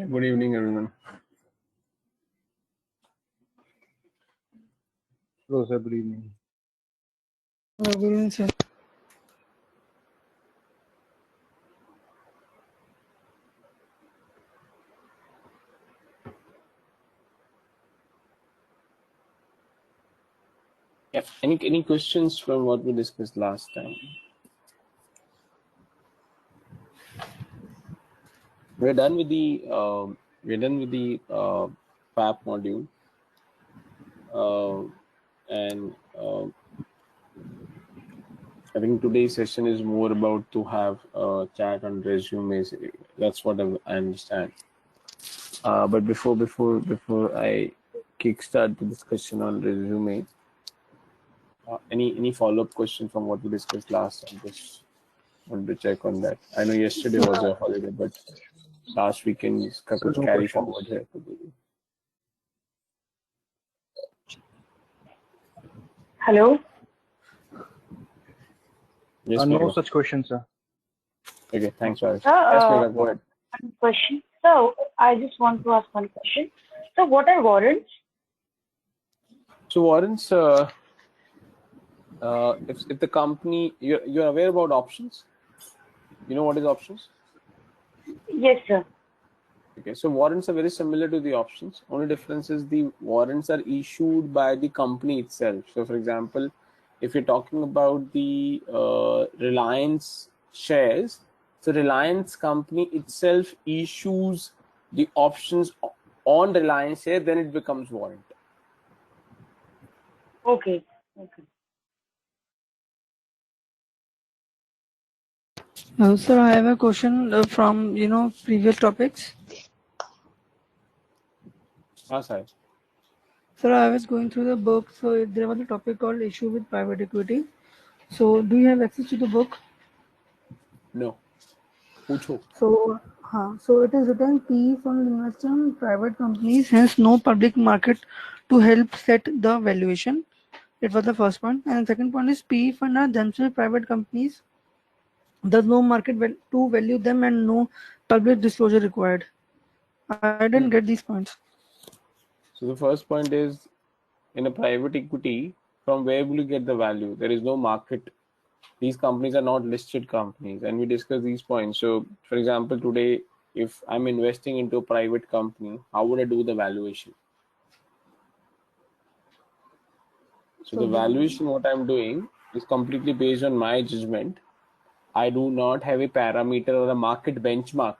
Good evening, everyone. Hello, sir. Good evening. Good evening, sir. Yeah. Any questions from what we discussed last time? We're done with the PAP module, and I think today's session is more about to have a chat on resumes. That's what I understand. But before I kickstart the discussion on resume, any follow-up question from what we discussed last time? Just wanted to check on that. I know yesterday was a holiday, but last weekend इसका कुछ no carry questions. forward है. Hello? Yes, No Megha. such questions, sir. Okay, thanks, Raj. Sir, Yes, Megha, go ahead. one question. So, I just want to ask one question. So, what are warrants? So warrants, if the company, you're aware about options? You know what is options? Yes, sir. Okay, so warrants are very similar to the options. Only difference is the warrants are issued by the company itself. So, for example, if you're talking about the Reliance shares, so Reliance company itself issues the options on Reliance share, then it becomes warrant. Okay. Okay. Sir, I have a question from previous topics. Sorry. Sir, I was going through the book, so there was a topic called issue with private equity. So, do you have access to the book? No. Pucho. So it is written PE fund invest in private companies, hence no public market to help set the valuation. It was the first point, and the second point is PE fund are themselves private companies. There's no market to value them and no public disclosure required. I didn't get these points. So the first point is, in a private equity, from where will you get the value? There is no market. These companies are not listed companies, and we discuss these points. So, for example, today, if I'm investing into a private company, how would I do the valuation? So the valuation, what I'm doing is completely based on my judgment. I do not have a parameter or a market benchmark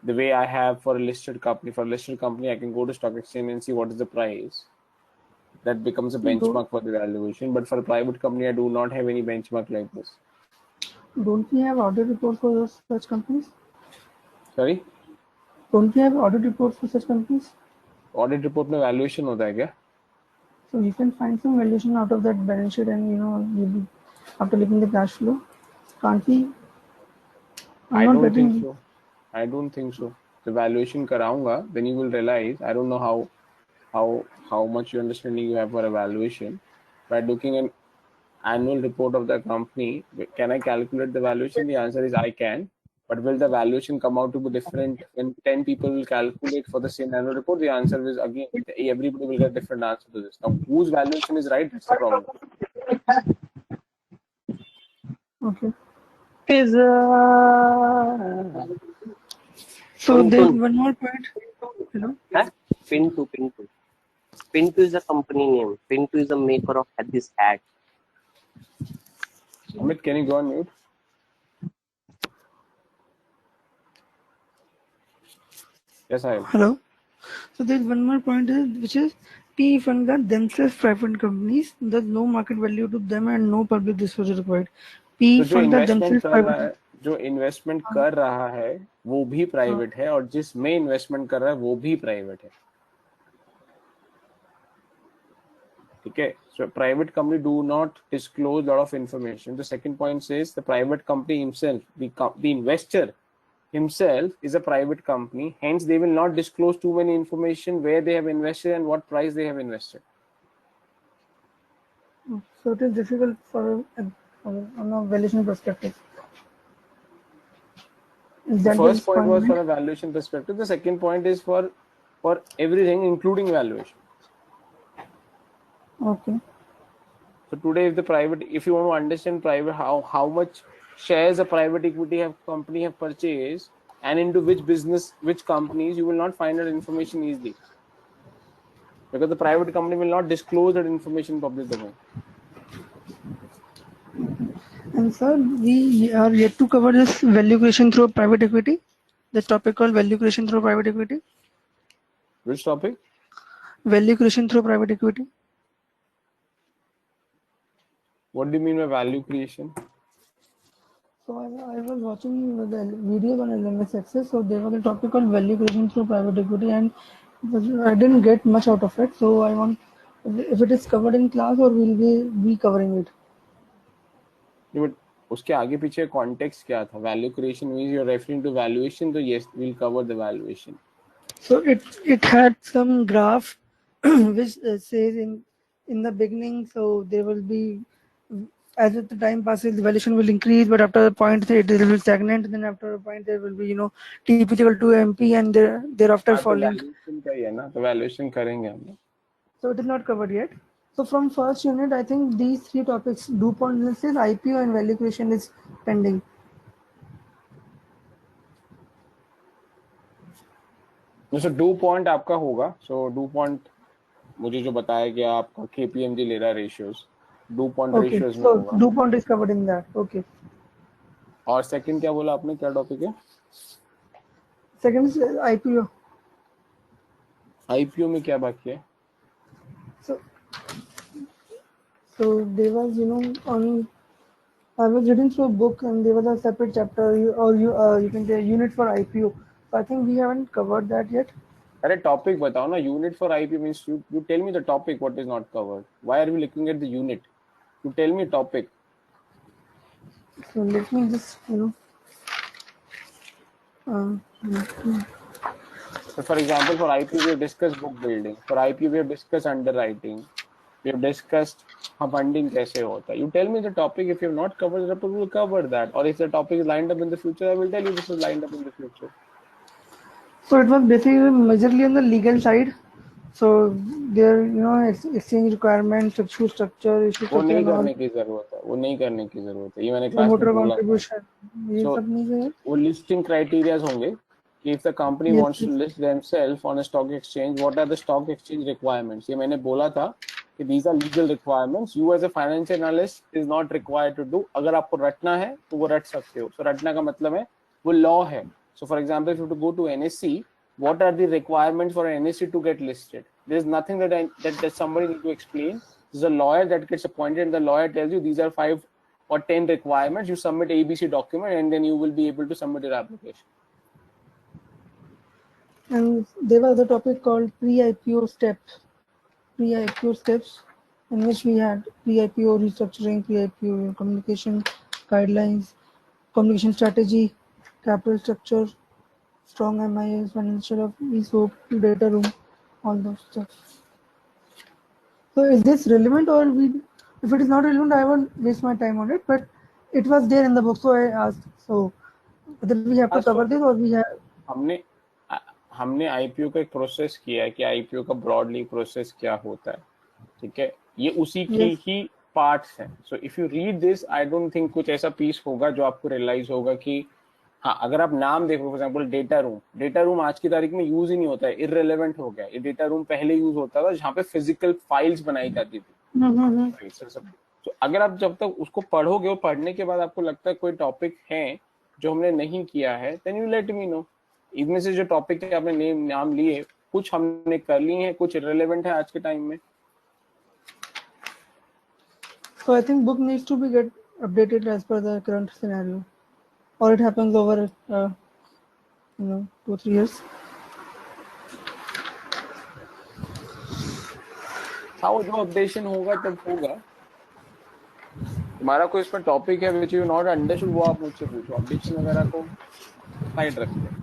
the way I have for a listed company. For a listed company, I can go to stock exchange and see what is the price. That becomes a benchmark for the valuation. But for a private company, I do not have any benchmark like this. Don't we have audit reports for such companies? Sorry? Don't we have audit reports for such companies? Audit report में valuation होता है क्या? So you can find some valuation out of that balance sheet and after looking the cash flow. Can't we? I don't think so. I don't think so. The valuation कराऊंगा, then you will realize, I don't know how much understanding you have for a valuation. By looking at annual report of the company, can I calculate the valuation? The answer is I can. But will the valuation come out to be different when 10 people will calculate for the same annual report? The answer is again, everybody will get different answer to this. Now, whose valuation is right? That's the problem. Okay. So there's one more point. Hello? Pintu. Pintu is a company name. Pintu is a maker of this hat. Amit, can you go on mute? Yes, I am. Hello. So there's one more point which is PE funds are themselves private companies. There's no market value to them and no public disclosure required. PE funds are themselves private. जो investment कर रहा है वो भी private है और जिसमें investment कर रहा है वो भी प्राइवेट है. ठीक है. So private company do not disclose lot of information. The second point says the private company himself, the investor himself is a private company, hence they will not disclose too many information where they have invested and what price they have invested. So it is difficult on a valuation perspective. The first point was for a valuation perspective. The second point is for everything, including valuation. Okay. So today, if you want to understand how much shares a private equity company have purchased and into which companies, you will not find that information easily, because the private company will not disclose that information in public domain. And sir, we are yet to cover this value creation through private equity. This topic called value creation through private equity. Which topic? Value creation through private equity. What do you mean by value creation? So I was watching the videos on LMS Access. So there was a topic called value creation through private equity, and I didn't get much out of it. So I want if it is covered in class, or will we be covering it? But उसके आगे पीछे context क्या था? Value creation means you're referring to valuation. So yes, we'll cover the valuation. So it had some graph which says in the beginning, so there will be, as the time passes, the valuation will increase, but after a point it will stagnant. Then after a point there will be TP equal to MP, and thereafter falling. Valuation का ही है ना, तो valuation करेंगे हम. So it is not covered yet. So from first unit, I think these three topics: DuPont analysis, IPO, and value creation is pending. So DuPont आपका होगा. So DuPont मुझे जो बताया गया आपका KPMG ले रहा ratios. DuPont Okay, ratios में so होगा. DuPont is covered in that. Okay. और second क्या बोला आपने, क्या topic है? Second is IPO. IPO में क्या बाकी है? So there was, I was reading through a book, and there was a separate chapter, you can say a unit for IPO. So I think we haven't covered that yet. अरे topic बताओ ना. Unit for IPO means you tell me the topic what is not covered. Why are we looking at the unit? You tell me topic. So let me just, So for example, for IPO we have discussed book building. For IPO we have discussed underwriting. We have discussed funding कैसे होता है. You tell me the topic. If you have not covered the topic, we will cover that. Or if the topic is lined up in the future, I will tell you this is lined up in the future. So it was basically majorly on the legal side. So there, exchange requirements, issue structure. वो नहीं करने की जरूरत है. वो नहीं करने की जरूरत है. ये मैंने क्लास promoter में बोला. contribution. ये सब नहीं है. वो listing criteria होंगे. If the company wants to list themselves on a stock exchange, what are the stock exchange requirements? ये मैंने बोला था कि these are legal requirements. You as a financial analyst is not required to do. अगर आपको रटना है तो वो रट सकते हो. So रटना का मतलब है वो law है. So for example, if you have to go to NSE, what are the requirements for an NSE to get listed? There is nothing that somebody need to explain. There's a lawyer that gets appointed, and the lawyer tells you these are 5 or 10 requirements. You submit ABC document, and then you will be able to submit your application. And there was a topic called pre-IPO steps, in which we had pre-IPO restructuring, pre-IPO communication guidelines, communication strategy, capital structure, strong MIS, financial of ESOP, data room, all those stuff. So is this relevant, or if it is not relevant, I won't waste my time on it, but it was there in the book, so I asked, so whether we have to cover this, or we have... हमने IPO का एक process किया है कि IPO का broadly process क्या होता है. ठीक है, ये उसी की ही पार्ट्स हैं. So if you read this, I don't think कुछ ऐसा पीस होगा जो आपको रियलाइज होगा कि हाँ, अगर आप नाम देखो, फॉर एग्जांपल डेटा रूम आज की तारीख में यूज ही नहीं होता है, इररिलेवेंट हो गया. ये डेटा रूम पहले यूज होता था जहाँ पे फिजिकल फाइल्स बनाई जाती थी. तो अगर आप जब तक उसको पढ़ोगे और पढ़ने के बाद आपको लगता है कोई टॉपिक है जो हमने नहीं किया है, then you let me know. इनमें से जो टॉपिक है आपने नाम लिए, कुछ हमने कर लिए हैं, कुछ इररिलेवेंट है आज के टाइम में. So I think book needs to be get updated as per the current scenario, or it happens over 2-3 years. हाँ, वो जो अपडेशन होगा तब होगा. तुम्हारा कोई इसमें टॉपिक है which you not understood, वो आप मुझसे पूछो. अपडेशन वगैरह को साइड रखते हैं.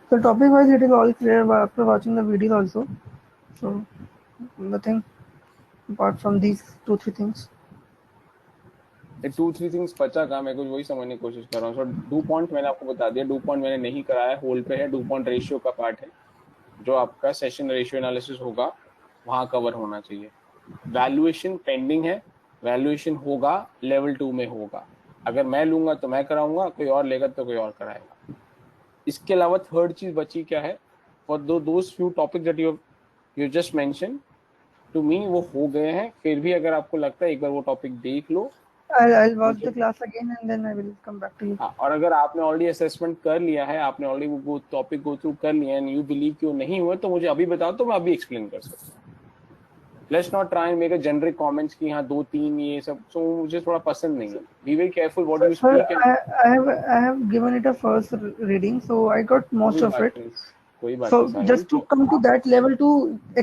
So topic wise it is all clear after watching the videos also. So nothing apart from these 2-3 things. 2-3 things बचा का, मैं कुछ वही समझने की कोशिश कर रहा हूँ. सो डू पॉइंट मैंने आपको बता दिया, डू पॉइंट मैंने नहीं कराया, होल्ड पे है. डू पॉइंट रेशियो का पार्ट है जो आपका सेशन रेशियो एनालिसिस होगा वहां कवर होना चाहिए. वैल्यूएशन पेंडिंग है, वैल्यूएशन होगा लेवल 2 में होगा. अगर मैं लूंगा तो मैं कराऊंगा, कोई और लेगा तो कोई और कराएगा. इसके अलावा थर्ड चीज बची क्या है, for those few topic that you just mention to me, वो हो गए हैं. फिर भी अगर आपको लगता है एक बार वो टॉपिक देख लो. I'll watch the class again and then I will come back to you. हाँ, और अगर आपने ऑलरेडी असेसमेंट कर लिया है, आपने ऑलरेडी वो टॉपिक गो थ्रू कर लिया है एंड यू बिलीव कि वो नहीं हुआ, तो मुझे अभी बताओ तो मैं अभी एक्सप्लेन कर सकता हूँ. Let's not try and make a generic comments कि हाँ 2-3 ये सब, सो मुझे थोड़ा पसंद नहीं है. Be very careful what you Sir, speak. I have given it a first reading, so I got most of it. कोई बात So नहीं साहिल. just to come to that level to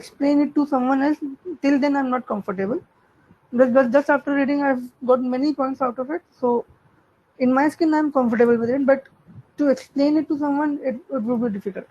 explain it to someone else, till then I'm not comfortable. Just after reading, I've got many points out of it. So in my skin, I'm comfortable with it. But to explain it to someone, it would be difficult.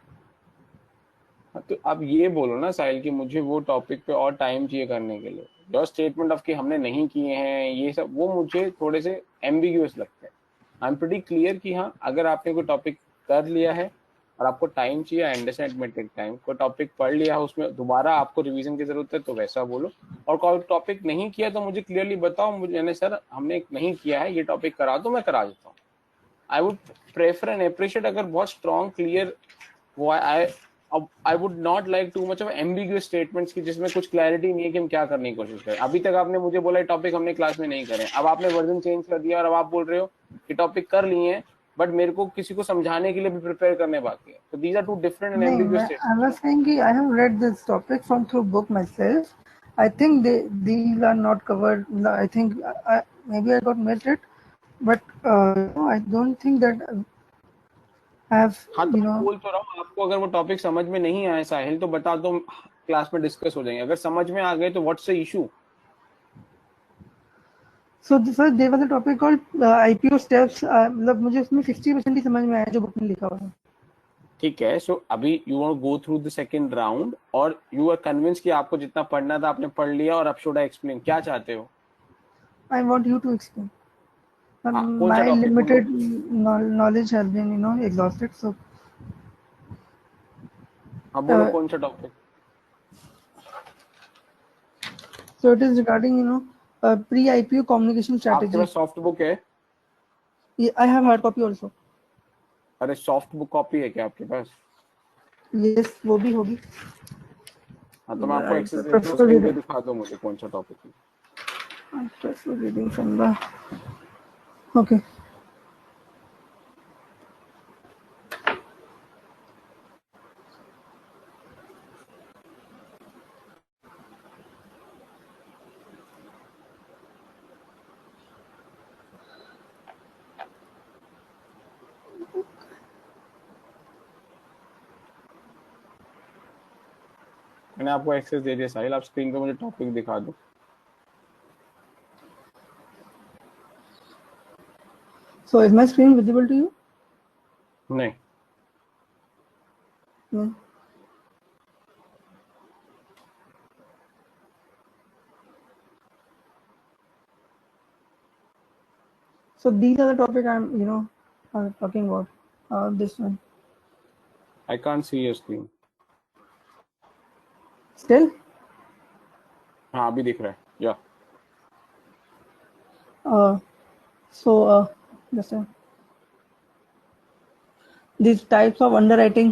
तो अब ये बोलो ना साहिल कि मुझे वो topic पे और टाइम चाहिए करने के लिए. जो स्टेटमेंट ऑफ कि हमने नहीं किए हैं ये सब, वो मुझे थोड़े से एम्बिग्यूअस लगते हैं. आई एम प्रीटी क्लियर कि हाँ अगर आपने कोई टॉपिक कर लिया है और आपको टाइम चाहिए, आई अंडरस्टैंड में टेक टाइम. कोई टॉपिक पढ़ लिया है, उसमें दोबारा आपको रिवीजन की जरूरत है तो वैसा बोलो. और कोई टॉपिक नहीं किया तो मुझे क्लियरली बताओ, मुझे सर हमने नहीं किया है, ये टॉपिक करा दो, मैं करा देता हूँ. I would prefer and appreciate अगर बहुत स्ट्रॉन्ग क्लियर वो I would not like too much of ambiguous statements की जिसमें कुछ क्लैरिटी नहीं है कि हम क्या करने की कोशिश करें. अभी तक आपने मुझे बोला टॉपिक हमने क्लास में नहीं करे, अब आपने वर्जन चेंज कर दिया और अब आप बोल रहे हो कि टॉपिक कर लिए हैं बट मेरे को किसी को समझाने के लिए भी प्रिपेयर करने बाकी है. So these are two different and ambiguous I statements. was saying कि I have read this topic from through book myself. I think these are not covered. I think maybe I got missed it, but I don't think that I have. हाँ तो मैं बोल तो रहा हूँ आपको, अगर वो टॉपिक समझ में नहीं आए साहिल तो बता दो, क्लास में डिस्कस हो जाएंगे. अगर समझ में आ गए तो what's the issue. So there was a topic called IPO steps. मतलब मुझे उसमें 60% ही समझ में आया जो बुक में लिखा हुआ है. ठीक है. सो अभी you want go through the second round और यू आर कन्विंस कि आपको जितना पढ़ना था आपने पढ़ लिया और अब शुड आई एक्सप्लेन, क्या चाहते हो? I want you to explain. कौन सा My topic limited knowledge has been exhausted. So हाँ बोलो कौन सा topic. so it is regarding pre-IPO communication आपके strategy. पास सॉफ्ट बुक है? I have hard copy also. अरे सॉफ्ट बुक कॉपी है क्या आपके पास? Yes, वो भी होगी. हाँ तो मैं आपको I एक्सेस prefer reading. दिखा दो मुझे कौन सा टॉपिक है. I prefer reading from the. Okay. मैंने आपको एक्सेस दे दिया साहिल, आप स्क्रीन पे मुझे टॉपिक दिखा दो. So is my screen visible to you? नहीं. No. So these are the topic I'm talking about. This one. I can't see your screen. Still? हाँ अभी दिख रहा है. या So just these types of underwriting.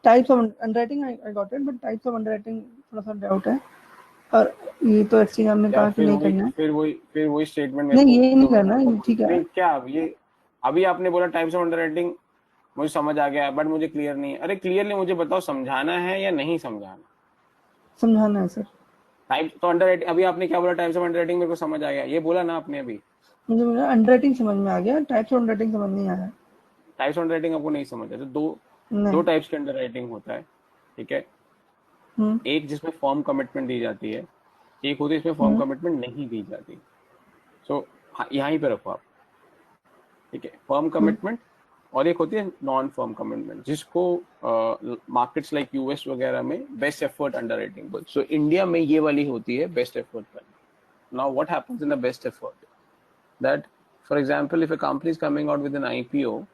Types of underwriting I got it, but types of underwriting थोड़ा सा doubt है. और ये तो एक्चुअली हमने कहा कि नहीं करना है. फिर वही स्टेटमेंट नहीं ये नहीं करना है, ठीक है. नहीं क्या ये अभी आपने बोला टाइप्स ऑफ अंडरराइटिंग मुझे समझ आ गया बट मुझे क्लियर नहीं है. अरे क्लियरली मुझे बताओ समझाना है या नहीं समझाना? समझाना है सर. टाइप तो अंडरराइटिंग अभी आपने क्या बोला, टाइप्स ऑफ अंडरराइटिंग मेरे को समझ आ गया, ये बोला ना आपने अभी. मुझे अंडरराइटिंग समझ में आ गया, टाइप्स ऑफ अंडरराइटिंग समझ नहीं आया. टाइप्स ऑफ अंडरराइटिंग आपको नहीं समझ आया तो दो टाइप्स की अंडरराइटिंग होता है. ठीक है. एक जिसमें फॉर्म कमिटमेंट दी जाती है, एक होती है इसमें फॉर्म कमिटमेंट नहीं दी जाती. सो यहाँ ही पे रखो आप. ठीक है. फॉर्म कमिटमेंट और एक होती है नॉन फॉर्म कमिटमेंट जिसको मार्केट्स लाइक यूएस वगैरह में बेस्ट एफर्ट अंडरराइटिंग बोल. सो इंडिया में ये वाली होती है बेस्ट एफर्ट वाली. now what happens in the best effort? That, for example, if a company is coming out with an IPO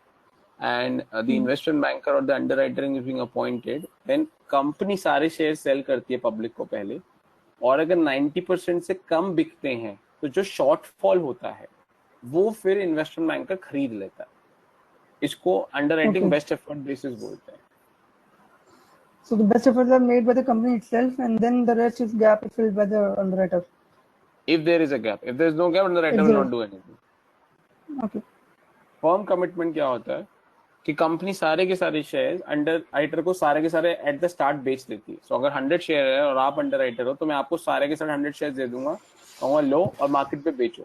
and the investment banker or the underwriter is being appointed, then company सारे share cell करती है public को पहले, और अगर 90% से कम बिकते हैं तो जो शॉर्टफॉल होता है वो फिर इन्वेस्टमेंट बैंकर खरीद लेता है. इसको अंडरराइटिंग बेस्ट एफर्ट बेसिस बोलते हैं. So the best efforts are made by the company itself, and then the rest is gap is filled by the underwriter. If there is a gap, if there is no gap, underwriter will not do anything. Okay. Firm commitment क्या होता है कि company सारे के सारे share underwriter को सारे के सारे एट द स्टार्ट बेच देती है. सो अगर 100 शेयर है और आप अंडरराइटर हो तो मैं आपको सारे के सारे 100 शेयर दे दूंगा, कहूंगा लो और मार्केट पे बेचो.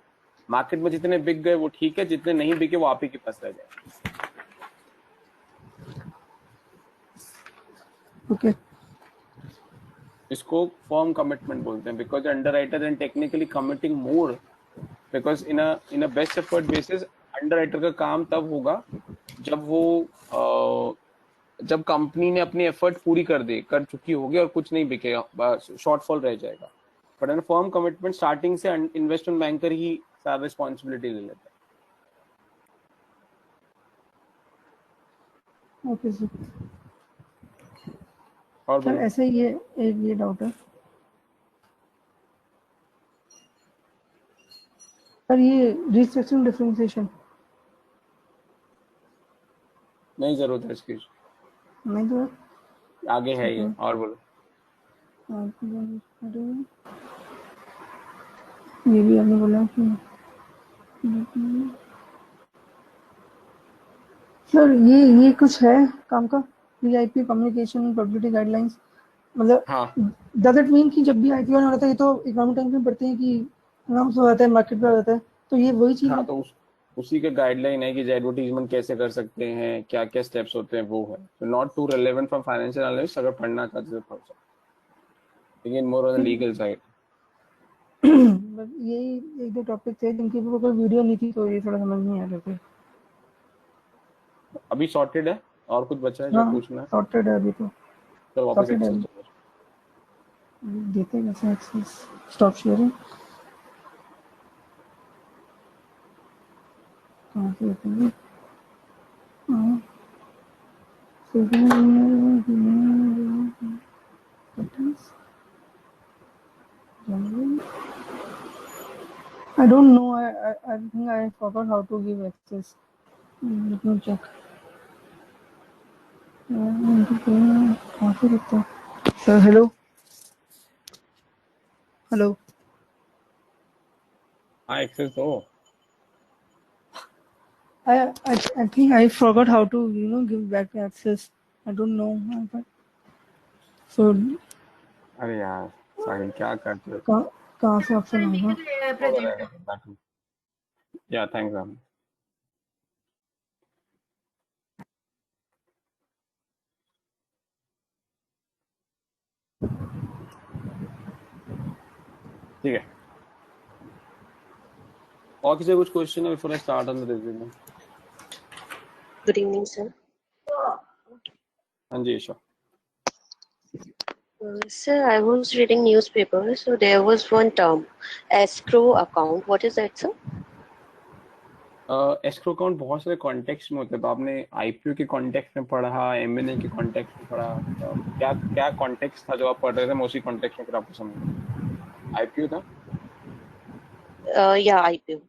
मार्केट में जितने बिक गए वो ठीक है, जितने नहीं बिके वो आप ही के पास रह जाए. Okay. इसको फर्म कमिटमेंट बोलते हैं, because underwriter and technically committing more, because in a best effort basis underwriter का काम तब होगा जब कंपनी ने अपनी एफर्ट पूरी कर चुकी होगी और कुछ नहीं बिकेगा, शॉर्टफॉल रह जाएगा. But in firm commitment starting से इन्वेस्टमेंट बैंकर ही सारा रिस्पॉन्सिबिलिटी ले लेता है. Okay, sir. और सर ऐसे ही ये डाउट है सर, ये रिस्ट्रक्चरिंग डिफरेंशिएशन नहीं जरूरत है इसकी, नहीं तो आगे है ये. और बोलो. ये भी आपने बोला कि सर ये कुछ है काम का, VIP कम्युनिकेशन पब्लिसिटी गाइडलाइंस, मतलब डज इट मीन कि जब भी IPO होना रहता है ये तो इकोनॉमिक टाइम्स में पढ़ते हैं कि अनाउंस हो जाता है, मार्केट पे आ जाता है, तो ये वही चीज है. तो उसी के गाइडलाइन है कि एडवर्टीजमेंट कैसे कर सकते हैं, क्या क्या स्टेप्स होते हैं, वो है. तो not too relevant from financial analyst, अगर पढ़ना चाहते तो पढ़ सकते, लेकिन more on the legal side. यही एक दो टॉपिक थे जिनकी कोई वीडियो नहीं थी, तो ये थोड़ा समझ नहीं आ रहा था. अभी सॉर्टेड है और कुछ बचा है जो पूछना है? सॉर्टेड है अभी तो. चलो वापस एक्सेस देते हैं कैसे एक्सेस. स्टॉप शेयरिंग कहाँ से देखेंगे? I don't know. I think I forgot how to give access. Let me check. Sir, hello. Hello. Access दो. I think I forgot how to give back access. I don't know. So अरे यार साहिल क्या करते हो? कहाँ से option आएगा? या थैंक्स मैम. ठीक है. और किसी कुछ क्वेश्चन है before I start on the resume? Good evening, sir. हाँ जी Isha. Sir, I was reading newspaper, so there was one term, escrow account. What is that, sir? Escrow account बहुत सारे कॉन्टेक्स्ट में होते हैं. तो आपने IPO के कॉन्टेक्स्ट में पढ़ा, M&A के कॉन्टेक्स्ट में पढ़ा, क्या क्या कॉन्टेक्स्ट था जो आप पढ़ रहे थे? मैं उसी कॉन्टेक्स्ट में फिर आपको समझ. IPO था? Yeah, IPO.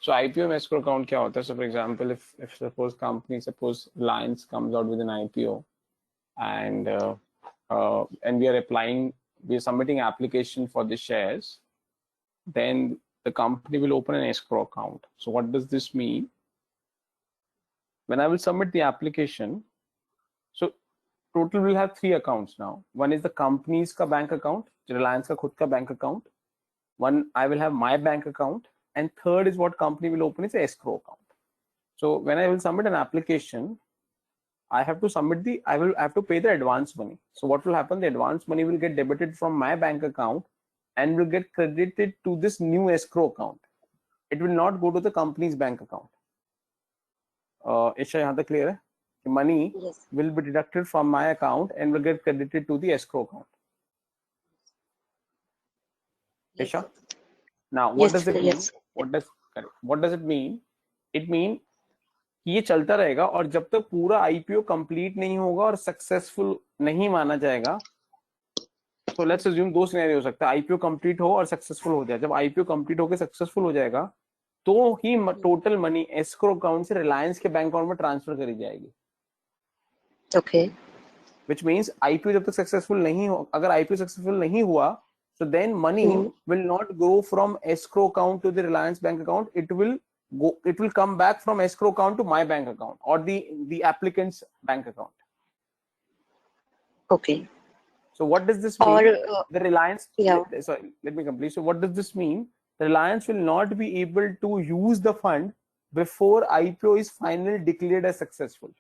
So IPO में escrow account क्या होता है? So for example, if suppose company, suppose Reliance comes out with an IPO and we are submitting application for the shares, then the company will open an escrow account. So what does this mean? When I will submit the application, so total will have 3 accounts now. One is the company's का bank account, Reliance का खुद का bank account. One, I will have my bank account. And third is what company will open is an escrow account. So when I will submit an application, I have to have to pay the advance money. So what will happen? The advance money will get debited from my bank account and will get credited to this new escrow account. It will not go to the company's bank account. Isha, यहाँ तक clear है? Money will be deducted from my account and will get credited to the escrow account. Isha? Now, what Yes, does it mean? yes. What does it mean? It means कि ये चलता रहेगा और जब तक पूरा आईपीओ कंप्लीट नहीं होगा और सक्सेसफुल नहीं माना जाएगा. तो लेट्स अज्यूम दो सिनेरियो हो सकता है, आईपीओ कंप्लीट हो और सक्सेसफुल हो जाए. जब आईपीओ कंप्लीट होकर सक्सेसफुल हो जाएगा तो ही टोटल मनी एस्क्रो अकाउंट से रिलायंस के बैंक अकाउंट में ट्रांसफर करी जाएगी. Okay. Which means IPO जब तक सक्सेसफुल नहीं हो, अगर IPO सक्सेसफुल नहीं हुआ, so then money will not go from escrow account to the Reliance bank account. It will come back from escrow account to my bank account or the applicant's bank account. Okay. So what does this mean? Or The Reliance. yeah. Sorry, let me complete. So what does this mean? The Reliance will not be able to use the fund before IPO is finally declared as successful.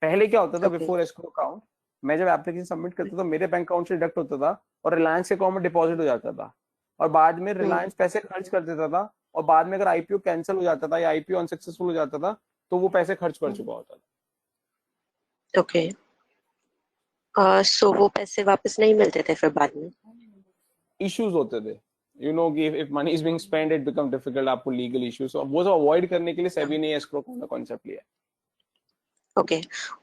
पहले क्या होता था, before escrow account मैं जब application submit करता था मेरे bank account से डिडक्ट होता था और रिलायंस के अकाउंट में डिपॉजिट हो जाता था और बाद में रिलायंस पैसे खर्च कर देता था और बाद में अगर आईपीओ कैंसिल हो जाता था या आईपीओ अनसक्सेसफुल हो जाता था तो वो पैसे खर्च कर चुका होता था. Okay. So वो पैसे वापस नहीं मिलते थे फिर बाद में. इश्यूज होते थे, यू नो कि if money is being spent it become difficult, आपको लीगल इश्यूज, so वो सब अवॉइड करने के लिए सेबी ने एस्क्रो अकाउंट का कांसेप्ट लिया. Okay.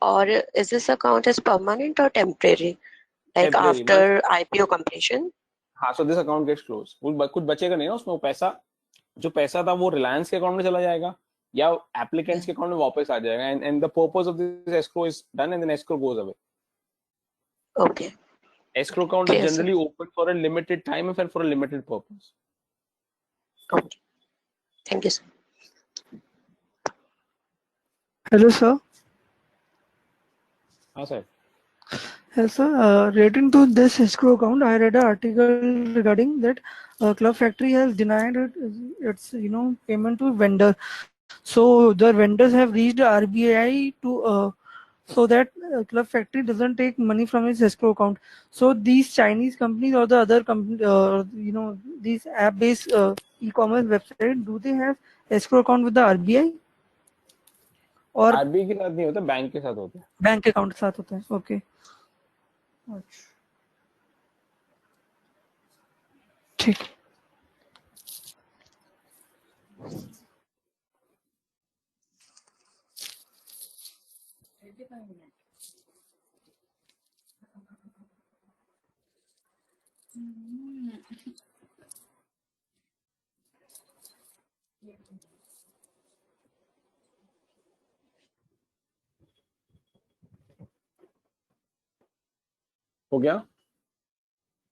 Or is this account is permanent or temporary? Like Temporary, after IPO completion? हाँ, so this account gets close. कुछ बचेगा नहीं ना उसमें, वो पैसा जो पैसा था वो रिलायंस के अकाउंट में चला जाएगा या एप्लीकेंट्स के अकाउंट में वापस आ जाएगा. And the purpose of this escrow is done and then escrow goes away. Okay. Escrow account is Clear, sir. generally open for a limited time and for a limited purpose. Okay. Thank you, sir. Hello, sir. हाँ sir. Yes, sir. Relating to this escrow account, I read an article regarding that Club Factory has denied its payment to vendor. So the vendors have reached RBI to so that Club Factory doesn't take money from its escrow account. So these Chinese companies or the other company, these app-based e-commerce website, do they have escrow account with the RBI? और RBI के साथ नहीं होता, bank के साथ होता है. Bank account के साथ होता है. ओके. ठीक. हो गया?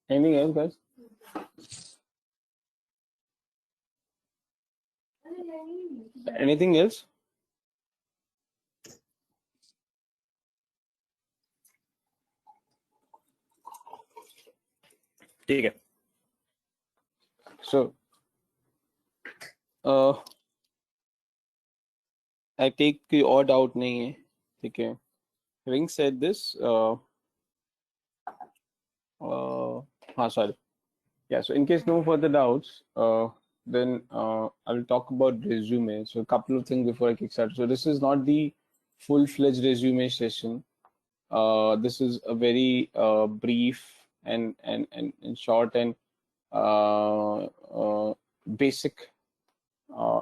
Anything else, guys? Anything else? ठीक है. So, I take कोई और डाउट नहीं है. ठीक है. Having said this, sorry. Yeah, so in case no further doubts, then I will talk about resume. So a couple of things before I kickstart. So this is not the full-fledged resume session. This is a very brief and short and basic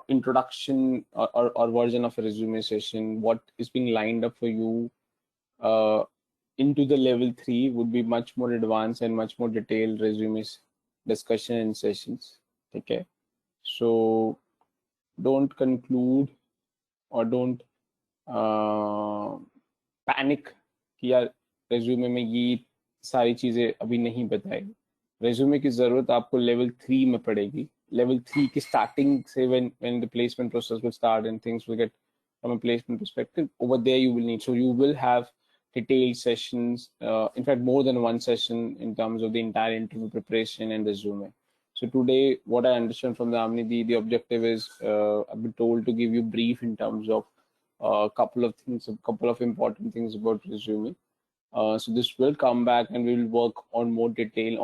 introduction or version of a resume session. What is being lined up for you into the level 3 would be much more advanced and much more detailed resumes discussion and sessions. Okay, so don't conclude or don't panic कि यार resume में ये सारी चीजें अभी नहीं बताई. resume की जरूरत आपको level 3 में पड़ेगी. level 3 की starting से when the placement process will start and things will get from a placement perspective, over there you will need, so you will have detailed sessions, in fact more than one session in terms of the entire interview preparation and resume. So today what I understand from the Amni, the objective is I've been told to give you brief in terms of a couple of things, a couple of important things about resume. So this will come back and we will work on more detail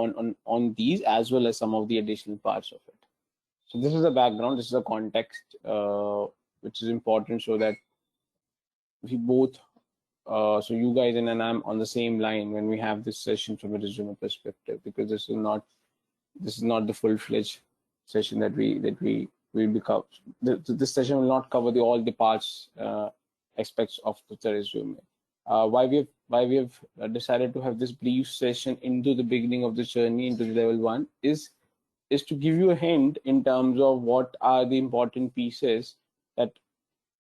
on these as well as some of the additional parts of it. So this is the background, this is the context which is important, so that we both so you guys and I'm on the same line when we have this session from a resume perspective, because this is not the full-fledged session that we will be cover. This session will not cover all the parts aspects of the resume. Why we have decided to have this brief session into the beginning of the journey into the level 1 is to give you a hint in terms of what are the important pieces that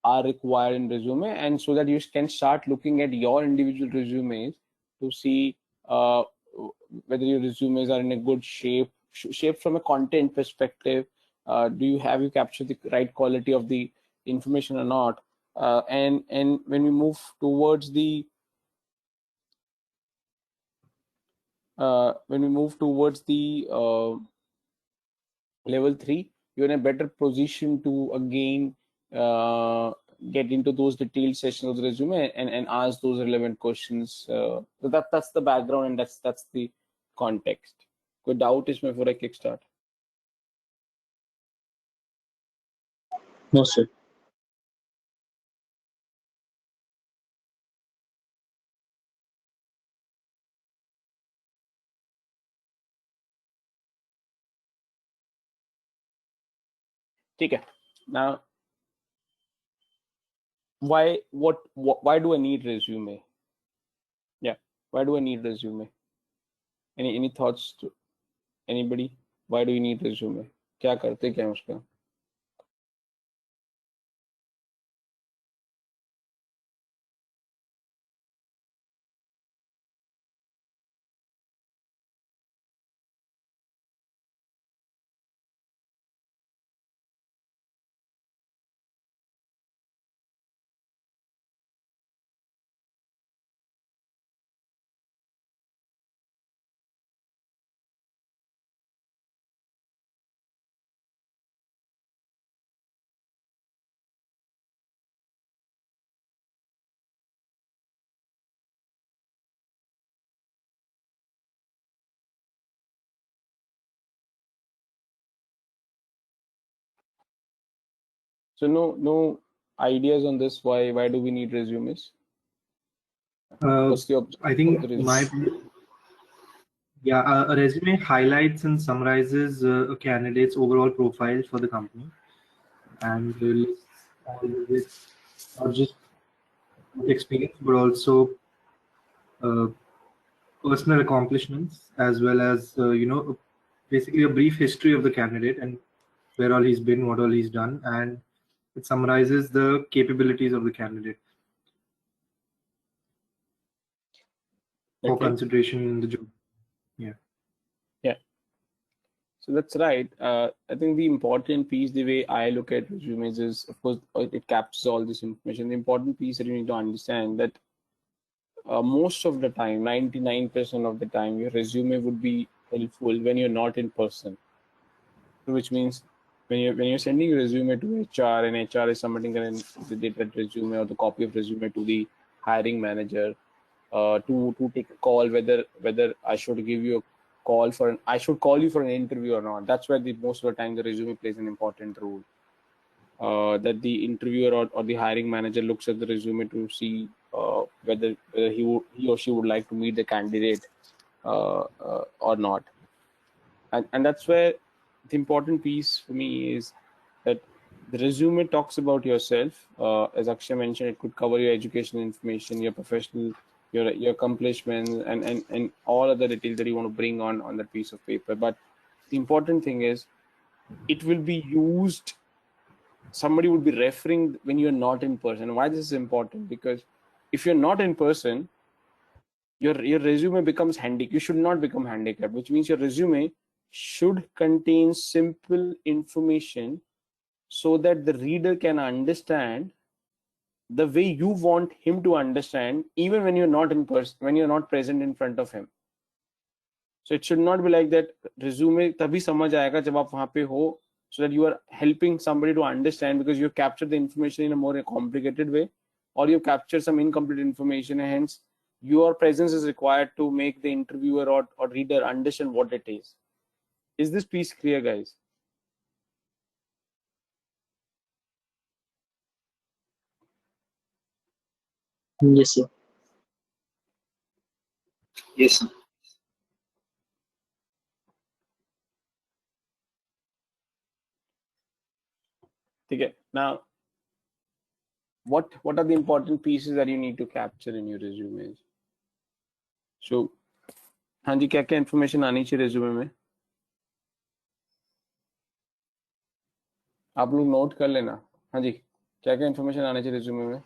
are required in resume, and so that you can start looking at your individual resumes to see whether your resumes are in a good shape from a content perspective. Do you captured the right quality of the information or not? And when we move towards the level 3, you're in a better position to again get into those detailed sessions of the resume and ask those relevant questions. So that's the background, and that's the context. कोई doubt इसमें for a kickstart? No, sir. ठीक है. Now, why do I need resume? Yeah, why do I need resume? Any thoughts to anybody? Why do you need resume? क्या करते क्या उसका? So no ideas on this. Why do we need resumes? What's the I think of the resume? a resume highlights and summarizes a candidate's overall profile for the company, and lists all the not just experience but also personal accomplishments, as well as basically a brief history of the candidate and where all he's been, what all he's done, and it summarizes the capabilities of the candidate for consideration in the job. Yeah. So that's right. I think the important piece, the way I look at resumes, is of course it captures all this information. The important piece that you need to understand that most of the time, 99% of the time, your resume would be helpful when you're not in person. Which means when you're sending your resume to HR, and HR is submitting the dated resume or the copy of resume to the hiring manager to take a call whether I should give you a call I should call you for an interview or not. That's where most of the time the resume plays an important role. That the interviewer or the hiring manager looks at the resume to see whether he or she would like to meet the candidate or not. And that's where the important piece for me is that the resume talks about yourself. As Akshay mentioned, it could cover your educational information, your professional, your accomplishments, and all other details that you want to bring on that piece of paper. But the important thing is it will be used. Somebody would be referring when you're not in person. Why this is important? Because if you're not in person, your resume becomes handicapped. You should not become handicapped, which means your resume should contain simple information so that the reader can understand the way you want him to understand, even when you're not in person, when you're not present in front of him. So it should not be like that. Resume तभी समझ आएगा जब आप वहाँ पे हो, so that you are helping somebody to understand, because you capture the information in a more complicated way, or you capture some incomplete information, and hence your presence is required to make the interviewer or reader understand what it is. Is this piece clear, guys? Yes, sir. Yes, sir. Okay. Now, what are the important pieces that you need to capture in your resumes? So, हाँ जी, क्या information आनी चाहिए resume में? आप लोग note कर लेना. हाँ जी, क्या information आनी चाहिए resume में?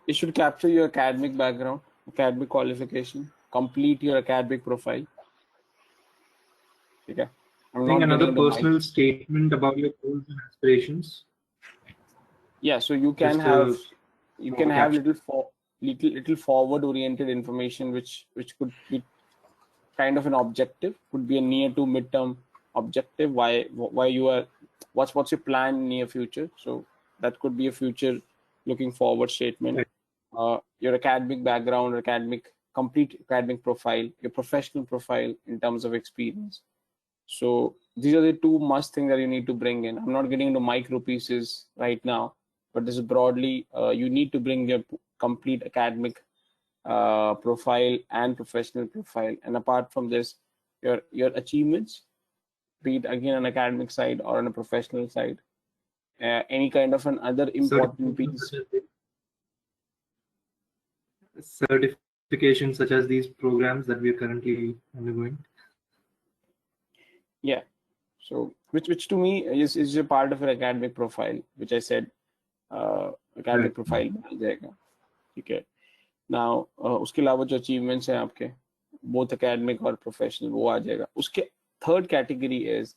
You should capture your academic background, academic qualification, complete your academic profile. Okay. I'm I think not another getting into personal statement about your goals and aspirations. Yeah, so you can Just have caption. little forward oriented information which could be kind of an objective, could be a near to midterm objective, why you are, what's your plan in near future. So that could be a future looking forward statement. Your academic background, complete academic profile, your professional profile in terms of experience. So these are the two must things that you need to bring in. I'm not getting into micro pieces right now, but this is broadly, you need to bring your complete academic profile and professional profile. And apart from this, your achievements, be it again on academic side or on a professional side, any kind of another important piece. Certifications such as these programs that we are currently undergoing. Yeah. So which to me is a part of an academic profile, which I said academic profile में आ जाएगा. ठीक है. Now उसके अलावा जो achievements हैं आपके, both academic और professional, वो आ जाएगा. उसके third category is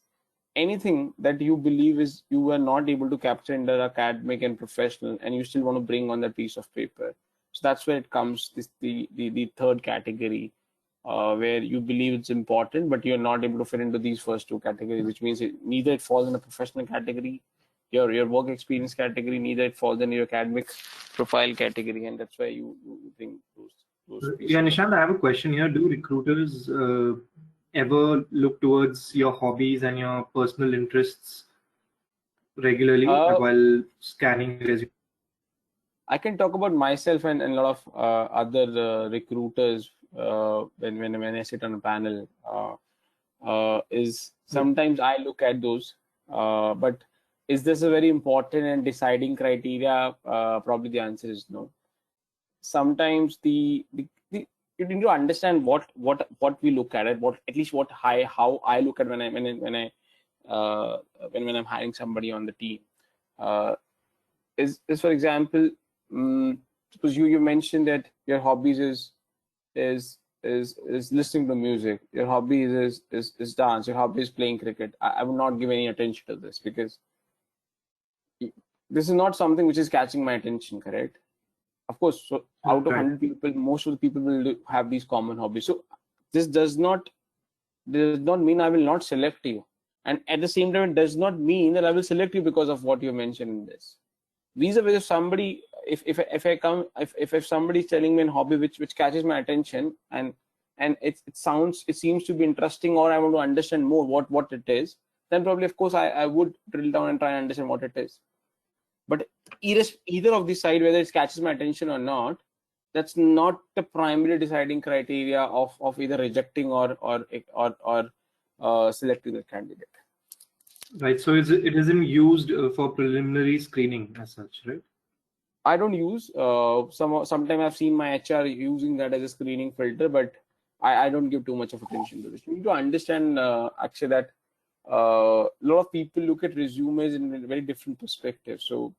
anything that you believe is you are not able to capture under academic and professional, and you still want to bring on that piece of paper. So that's where it comes, the third category, where you believe it's important, but you're not able to fit into these first two categories, which means neither it falls in a professional category, your work experience category, neither it falls in your academic profile category, and that's why you bring those pieces. Yeah, Nishant, I have a question here. Do recruiters ever look towards your hobbies and your personal interests regularly while scanning resume? I can talk about myself and a lot of other recruiters when I sit on a panel. Is sometimes I look at those, but is this a very important and deciding criteria? Probably the answer is no. Sometimes you need to understand what we look at, how I look at when I'm hiring somebody on the team. Is for example, suppose you mentioned that your hobbies is listening to music, your hobby is dance, your hobby is playing cricket. I would not give any attention to this because this is not something which is catching my attention, correct? Of course, so out of 100 people, most of the people will have these common hobbies. So this does not mean I will not select you, and at the same time it does not mean that I will select you because of what you mentioned in this. Vis-a-vis if somebody, if somebody is telling me a hobby which catches my attention and it seems to be interesting, or I want to understand more what it is, then probably of course I would drill down and try and understand what it is. But either of the side, whether it catches my attention or not, that's not the primary deciding criteria of either rejecting or selecting the candidate. Right. So it isn't used for preliminary screening as such, right? I don't use. Sometimes I've seen my HR using that as a screening filter, but I don't give too much of attention to this. You need to understand actually that a lot of people look at resumes in a very different perspective. So,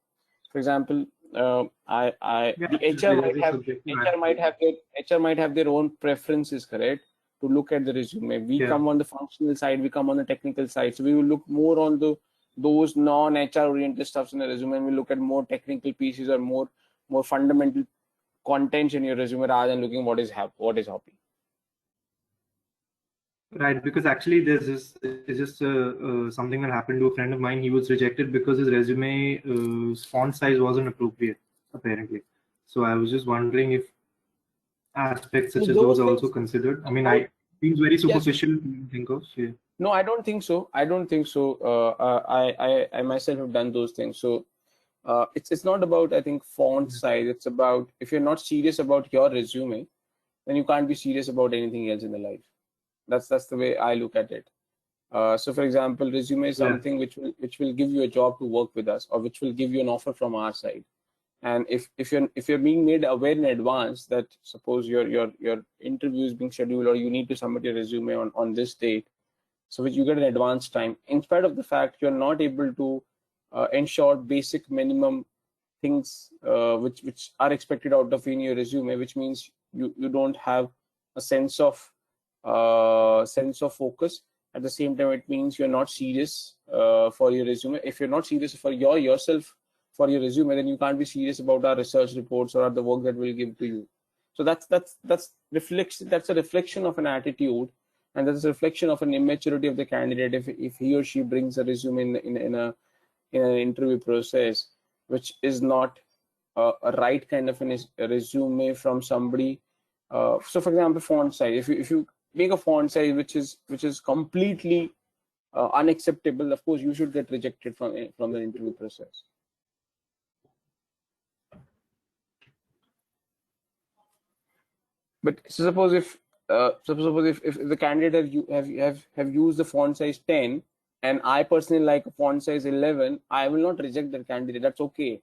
for example, the HR might have their own preferences, correct, to look at the resume. We come on the functional side, we come on the technical side, so we will look more on those non-HR oriented stuffs in the resume, and we look at more technical pieces or more fundamental content in your resume rather than looking what is hobby. Right, because actually there's just something that happened to a friend of mine. He was rejected because his resume font size wasn't appropriate, apparently. So I was just wondering if aspects such as those are also considered. I mean, it seems very superficial to think of. Yeah. No, I don't think so. I myself have done those things. So it's not about, I think, font size. It's about, if you're not serious about your resume, then you can't be serious about anything else in the life. That's the way I look at it. So for example, resume is something which will give you a job to work with us, or which will give you an offer from our side. And if you're being made aware in advance that suppose your interview is being scheduled, or you need to submit your resume on this date, so which you get an advance time, in spite of the fact you're not able to ensure basic minimum things which are expected out of in your resume, which means you don't have a sense of focus. At the same time, it means you're not serious for your resume. If you're not serious for yourself for your resume, then you can't be serious about our research reports or the work that we'll give to you. So that's a reflection of an attitude, and that's a reflection of an immaturity of the candidate if he or she brings a resume in an interview process which is not a right kind of a resume from somebody. So for example, font size, if you make a font size which is completely unacceptable, of course you should get rejected from the interview process. But suppose if the candidate have used the font size 10, and I personally like a font size 11, I will not reject that candidate. That's okay.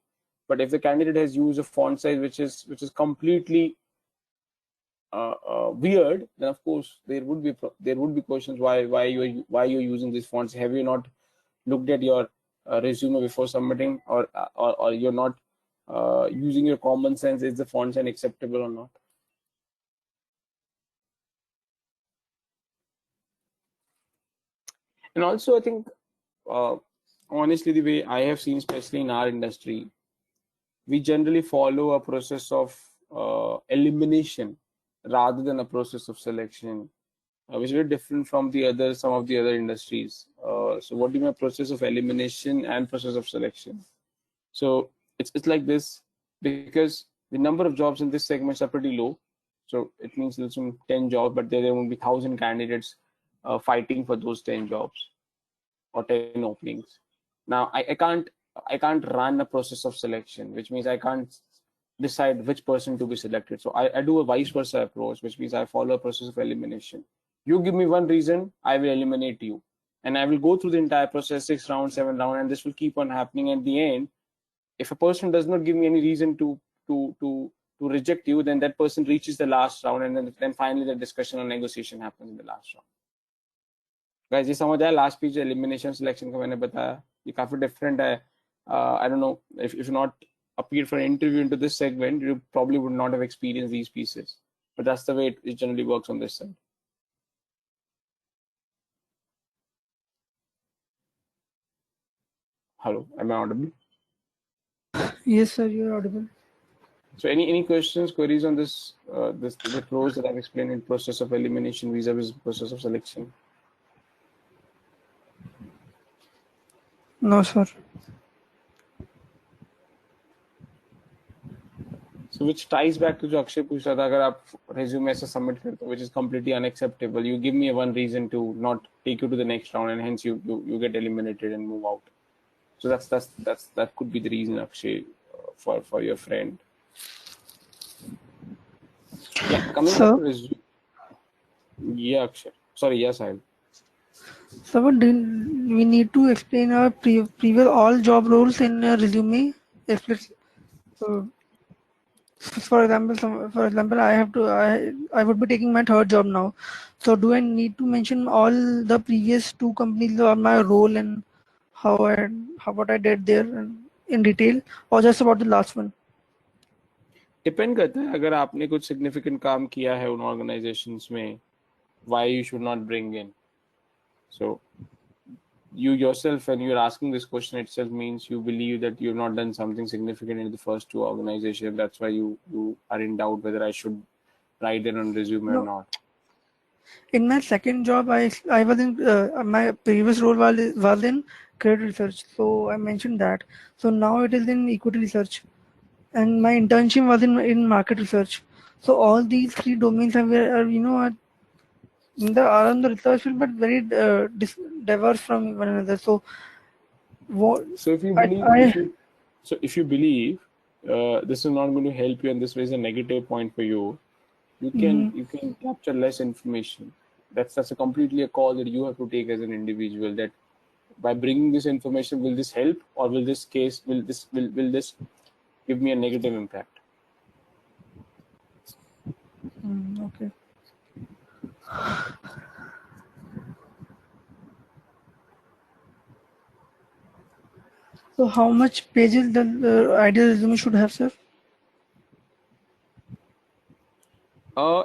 But if the candidate has used a font size which is completely weird, then of course there would be questions why you're using these fonts. Have you not looked at your resume before submitting, or you're not using your common sense? Is the font size acceptable or not? And also, I think, honestly, the way I have seen, especially in our industry, we generally follow a process of elimination rather than a process of selection, which is very different from some of the other industries. So what do you mean process of elimination and process of selection? So it's like this, because the number of jobs in this segment are pretty low. So it means there's 10 jobs, but there will be 1,000 candidates fighting for those 10 jobs or 10 openings. Now I can't run a process of selection, which means I can't decide which person to be selected. So I do a vice versa approach, which means I follow a process of elimination. You give me one reason, I will eliminate you, and I will go through the entire process, 6 rounds, 7 rounds, and this will keep on happening. At the end, if a person does not give me any reason to reject you, then that person reaches the last round, and then finally the discussion or negotiation happens in the last round. Guys, ये समझ आया? Last page elimination selection का मैंने बताया, ये काफी different है. I don't know if not appeared for an interview into this segment, you probably would not have experienced these pieces, but that's the way it generally works on this side. Hello, am I audible? Yes, sir, you're audible. So any questions, queries on this the pros that I've explained in process of elimination vis-a-vis process of selection? No, sir. So which ties back to जो अक्षय पूछ रहा था, अगर आप resume ऐसा submit करते हो which is completely unacceptable, you give me one reason to not take you to the next round, and hence you get eliminated and move out. So that could be the reason, Akshay, for your friend. Yeah, coming back to resume. Yeah, Akshay. Sorry, yes, Sahil. So what we need to explain our previous all job roles in a resume. So, for example, I would be taking my third job now. So do I need to mention all the previous 2 companies or my role and what I did there in detail, or just about the last one? Depend करता है, अगर आपने कुछ significant काम किया है उन organizations में, why you should not bring in. So you yourself, when you're asking this question itself, means you believe that you've not done something significant in the first 2 organizations. That's why you are in doubt whether I should write it on resume or not. In my second job, I was in my previous role was in credit research, so I mentioned that. So now it is in equity research, and my internship was in market research. So all these 3 domains are on the research field, but very diverse from one another. So So if you believe this is not going to help you, and this is a negative point for you, you can capture less information. that's a completely a call that you have to take as an individual, that by bringing this information, will this help, or will this give me a negative impact? Okay. So how much pages the ideal resume should have, sir?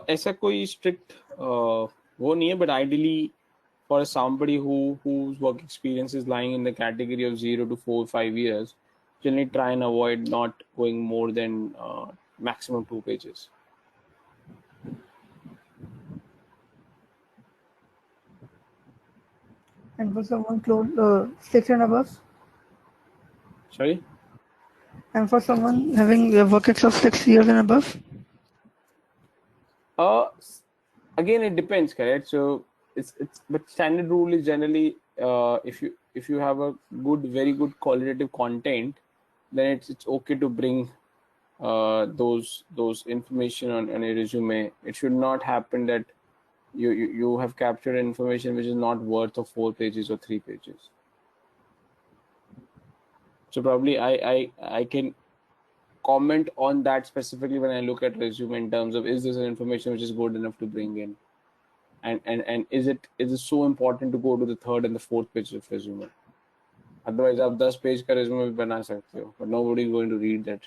ऐसा कोई strict वो नहीं है, but ideally for somebody whose work experience is lying in the category of 0 to 4 5 years, generally try and avoid not going more than maximum 2 pages. And for someone close 6 and above, Sorry. and for someone having a work ex of 6 years and above. Again, it depends, correct? So it's but standard rule is generally if you have a very good qualitative content, then it's okay to bring those information on a resume. It should not happen that you have captured information which is not worth of 4 pages or 3 pages. So probably I can comment on that specifically when I look at resume, in terms of, is this an information which is good enough to bring in, and is it so important to go to the 3rd and the 4th page of resume? Otherwise आप 10 page का resume भी बना सकते हो, but nobody is going to read that.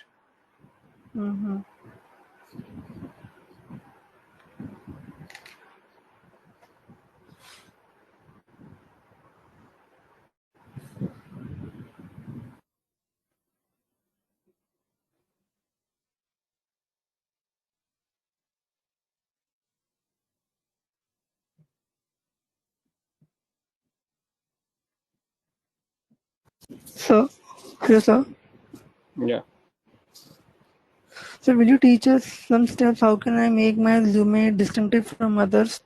So, hello, sir. Yeah. So, will you teach us some steps? How can I make my resume distinctive from others?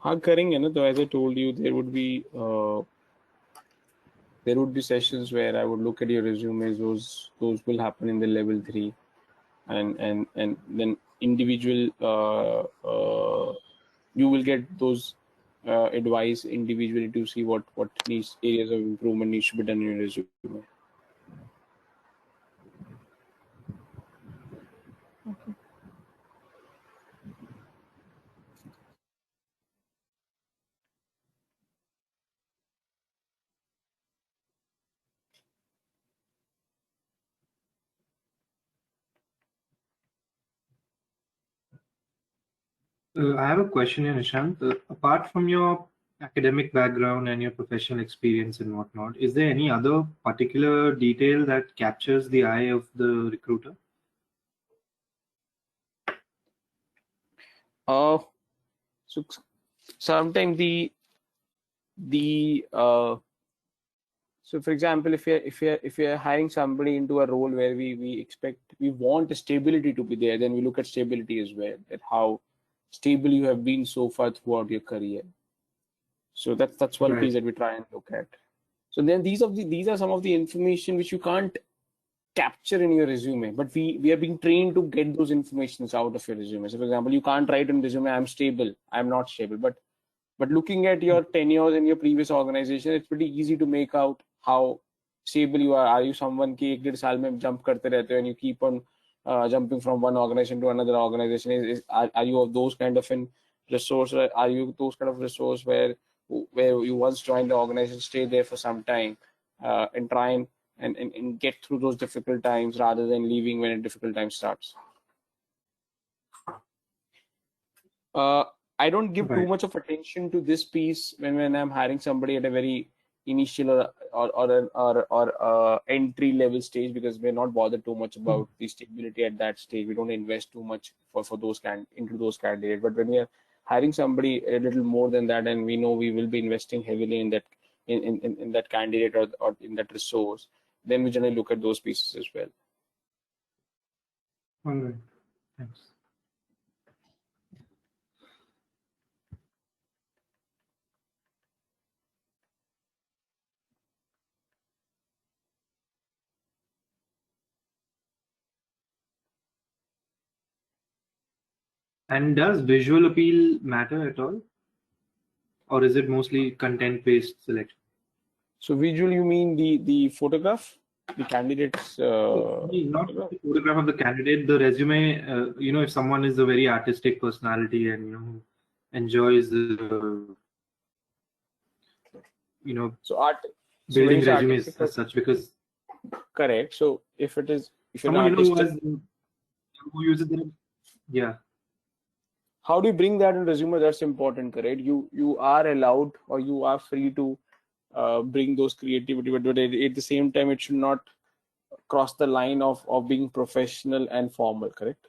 हाँ करेंगे ना, तो as I told you, there would be sessions where I would look at your resumes. Those will happen in the level 3, and then individual you will get those advice individually to see what needs, areas of improvement needs to be done in your resume. I have a question here, Nishant. Apart from your academic background and your professional experience and whatnot, is there any other particular detail that captures the eye of the recruiter? So sometimes so for example, if you're hiring somebody into a role where we want the stability to be there, then we look at stability as well, at how stable you have been so far throughout your career. So that's one piece that we try and look at. So then these are some of the information which you can't capture in your resume, but we are being trained to get those informations out of your resume. So for example, you can't write in resume, I'm stable, I'm not stable, but looking at your tenures in your previous organization, it's pretty easy to make out how stable you are. Are you someone ki 1-1.5 साल में jump करते रहते हो and you keep on jumping from one organization to another organization? Are you of those kind of an resource? Are you those kind of resource where you once joined the organization, stay there for some time, and try and get through those difficult times rather than leaving when a difficult time starts? I don't give too much of attention to this piece when I'm hiring somebody at a very initial or entry level stage, because we're not bothered too much about the stability at that stage. We don't invest too much for those into those candidates. But when we are hiring somebody a little more than that, and we know we will be investing heavily in that in that candidate or in that resource, then we generally look at those pieces as well. All right. Thanks. And does visual appeal matter at all? Or is it mostly content-based selection? So visual, you mean the photograph, the candidate's Not the photograph of the candidate, the resume. If someone is a very artistic personality and enjoys so art. So building when you say resumes artistic, as such, because correct. So if you're an someone artistic, who uses them, yeah. how do you bring that in resume? That's important, correct? You are allowed, or you are free to bring those creativity, but at the same time, it should not cross the line of being professional and formal, correct?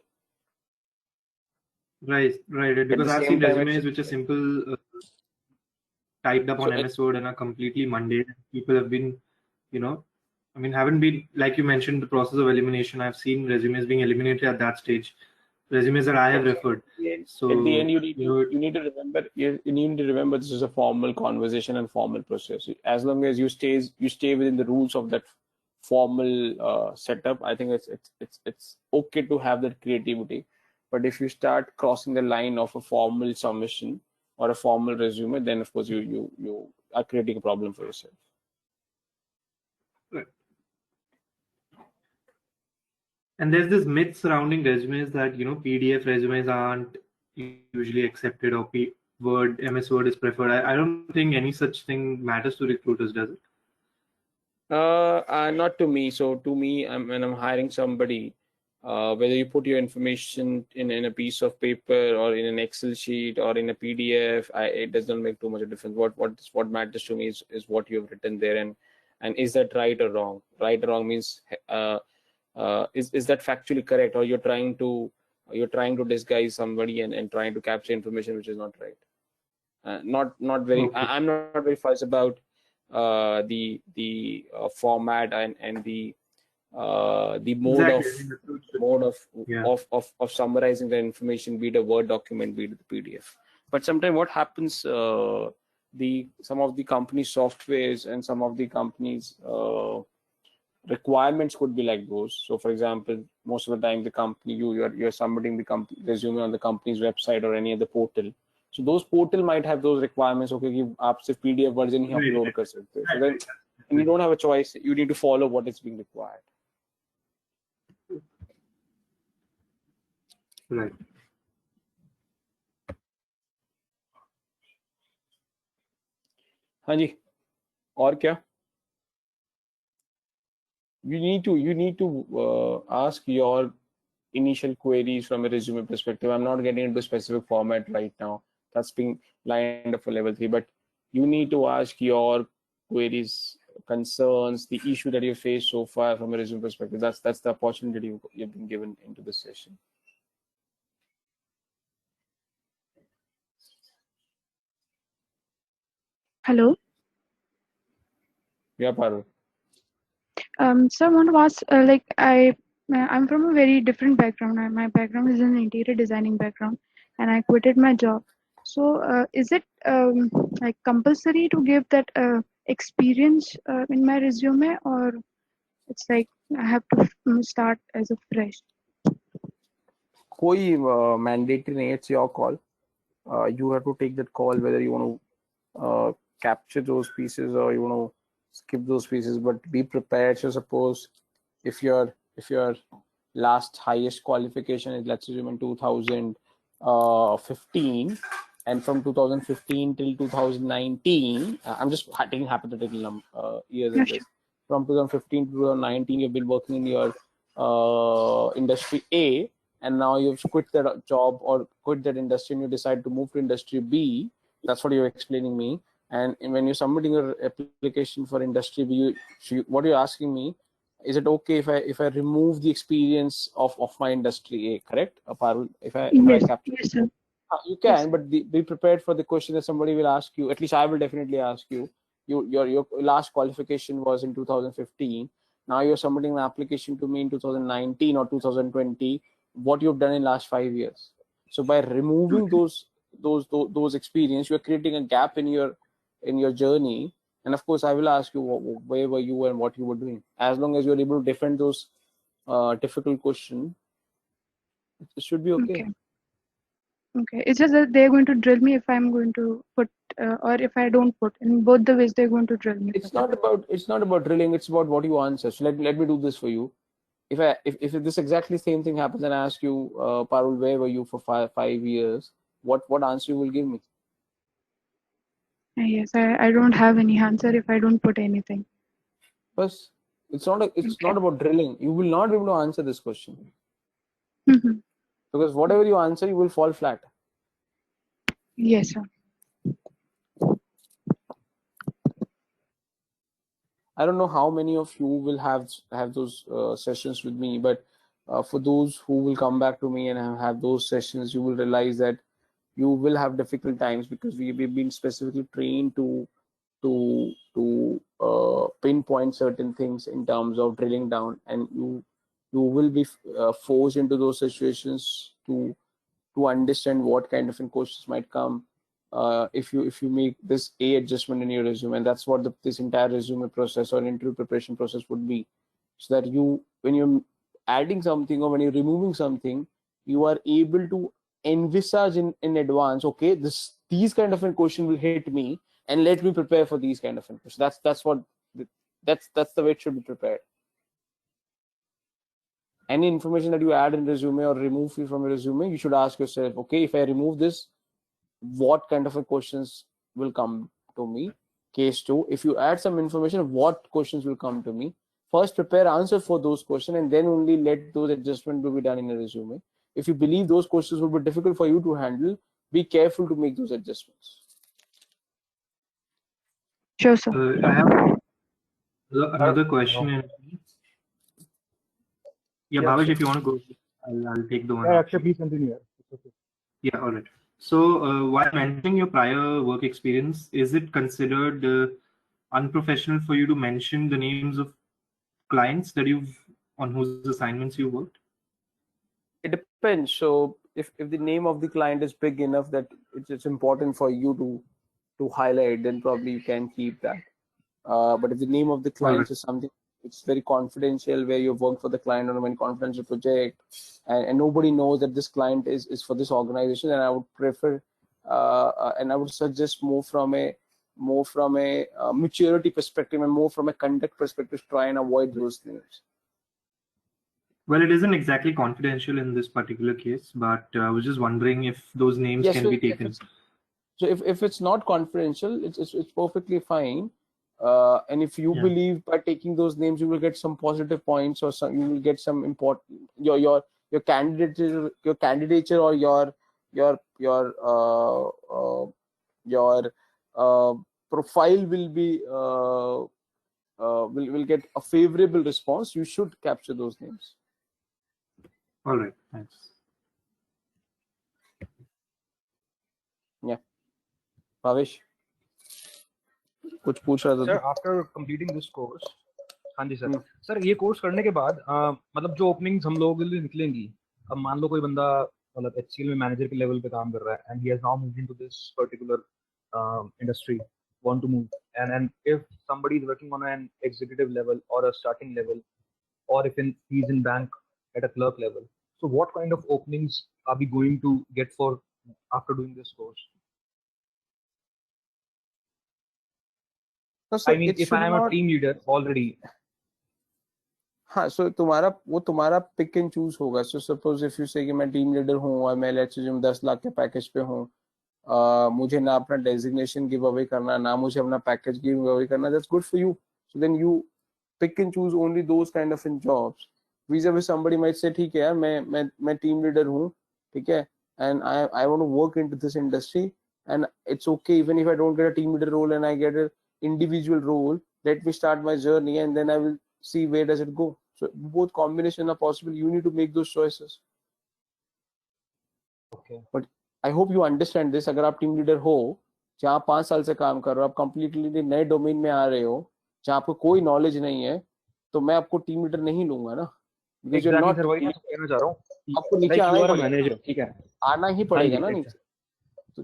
Right. Because I've seen resumes which are simple, typed up on MS Word and are completely mundane. People have been, haven't been, like you mentioned, the process of elimination. I've seen resumes being eliminated at that stage. Resumes that I have referred. So at the end, you need to remember. You need to remember this is a formal conversation and formal process. As long as you stay within the rules of that formal setup, I think it's okay to have that creativity. But if you start crossing the line of a formal submission or a formal resume, then of course you are creating a problem for yourself. Right. And there's this myth surrounding resumes that PDF resumes aren't usually accepted, or MS Word is preferred. I don't think any such thing matters to recruiters, does it? Not to me. So to me, when I'm hiring somebody, whether you put your information in a piece of paper or in an Excel sheet or in a PDF, it does not make too much of a difference. What matters to me is what you have written there, and is that right or wrong? Right or wrong means is that factually correct, or you're trying to disguise somebody and trying to capture information which is not right. Not very. Okay. I'm not very fussed about the format and the mode of summarizing the information, be it a Word document, be it the PDF. But sometimes what happens, some of the company softwares and some of the companies requirements could be like those. So for example, most of the time the company you're submitting the company resume on the company's website or any other portal. So those portal might have those requirements. Okay, कि आप सिर्फ PDF version ही upload कर सकते हो. So then, and you don't have a choice. You need to follow what is being required. Right. हाँ जी. और क्या? You need to ask your initial queries from a resume perspective. I'm not getting into specific format right now. That's being lined up for level 3, but you need to ask your queries, concerns, the issue that you faced so far from a resume perspective. That's the opportunity you've been given into this session. Hello. Yeah, Parul. So I want to ask, I'm from a very different background. My background is an interior designing background, and I quitted my job. So is it like compulsory to give that experience in my resume, or it's like I have to start as a fresh? कोई mandatory नहीं. It's your call. You have to take that call whether you want to capture those pieces or you want to skip those pieces, but be prepared. So suppose if your last highest qualification is, let's assume, in 2015, and from 2015 till 2019, I'm just taking hypothetical years in this. From 2015 to 2019, you've been working in your industry A, and now you've quit that job or quit that industry and you decide to move to industry B. That's what you're explaining me. And when you're submitting your application for industry B, what you're asking me, is it okay if I remove the experience of my industry A, correct? If I capture. Yes, sir. You can, but be prepared for the question that somebody will ask you. At least I will definitely ask you. Your last qualification was in 2015. Now you're submitting an application to me in 2019 or 2020. What you've done in last 5 years. So by removing those experience, you're creating a gap in your journey. And of course, I will ask you where were you and what you were doing. As long as you're able to defend those difficult questions, it should be okay. Okay, it's just that they're going to drill me if I'm going to put or if I don't put. In both the ways, they're going to drill me. It's not about drilling. It's about what you answer. So let me do this for you. If this exactly same thing happens and I ask you, Parul, where were you for five years? What answer you will give me? Yes, I don't have any answer if I don't put anything. First, it's not about drilling. You will not be able to answer this question because whatever you answer, you will fall flat. Yes, sir. I don't know how many of you will have those sessions with me, but for those who will come back to me and have those sessions, you will realize that you will have difficult times because we've been specifically trained to pinpoint certain things in terms of drilling down, and you will be forced into those situations to understand what kind of questions might come if you make this adjustment in your resume, and that's what this entire resume process or interview preparation process would be, so that when you're adding something or when you're removing something, you are able to envisage in advance, okay, these kind of a question will hit me, and let me prepare for these kind of questions. That's the way it should be prepared. Any information that you add in resume or remove from your resume, you should ask yourself, okay, if I remove this, what kind of questions will come to me? Case 2, if you add some information, what questions will come to me? First, prepare answer for those questions, and then only let those adjustments will be done in a resume. If you believe those questions will be difficult for you to handle, be careful to make those adjustments. Sure, sir. I have another question. Yeah, Bhavesh, if you want to go, I'll take the one. Yeah, actually, please continue. Okay. Yeah, all right. So while mentioning your prior work experience, is it considered unprofessional for you to mention the names of clients that on whose assignments you worked? It depends. So if the name of the client is big enough that it's important for you to highlight, then probably you can keep that. But if the name of the client is something it's very confidential, where you've worked for the client on a very confidential project, and nobody knows that this client is for this organization, and I would prefer and I would suggest more from a maturity perspective and more from a conduct perspective, try and avoid those names. Well, it isn't exactly confidential in this particular case, but I was just wondering if those names can be taken. So if it's not confidential, it's perfectly fine. And if you believe by taking those names you will get some positive points, or you will get some important your candidature or your profile will be will get a favorable response, you should capture those names. All right, thanks. Yeah, Bhavesh, कुछ पूछ रहा था sir after completing this course, हाँ जी sir, sir ये course करने के बाद मतलब जो ओपनिंग्स हम लोगों के लिए निकलेंगी, अब मान लो कोई बंदा मतलब HCL में मैनेजर के लेवल पे काम कर रहा है and he has now moved into this particular industry, want to move, and if somebody is working on an executive level or a starting level, or if he's in bank at a clerk level, so what kind of openings are we going to get for after doing this course? No, so I mean, if I am a team leader already. हाँ, so तुम्हारा pick and choose होगा. So suppose if you say कि मैं team leader हूँ और मैं let's say 10 lakh के package पे हूँ, मुझे ना अपना डेजिग्नेशन गिव अवे करना, ना मुझे अपना पैकेज गिव अवे करना, that's good for you. So then you pick and choose only those kind of in jobs. Vis-a-vis somebody might say ठीक है यार, मैं टीम लीडर हूँ, ठीक है, and I want to work into this industry, and it's okay even if I don't get a team leader role and I get a individual role, let me start my journey and then I will see where does it go. So both combination are possible. You need to make those choices. Okay. But I hope you understand this. अगर आप team leader हो, जहाँ 5 साल से काम कर रहे हो, आप कंप्लीटली नए डोमेन में आ रहे हो, जहाँ आपको कोई नॉलेज नहीं है, तो मैं आपको टीम लीडर नहीं लूंगा ना. Exactly, सर, वही मैं कहना चाह रहा हूँ. आपको नीचे आना ही पड़ेगा. मैनेजर, ठीक है, आना ही पड़ेगा ना नीचे. तो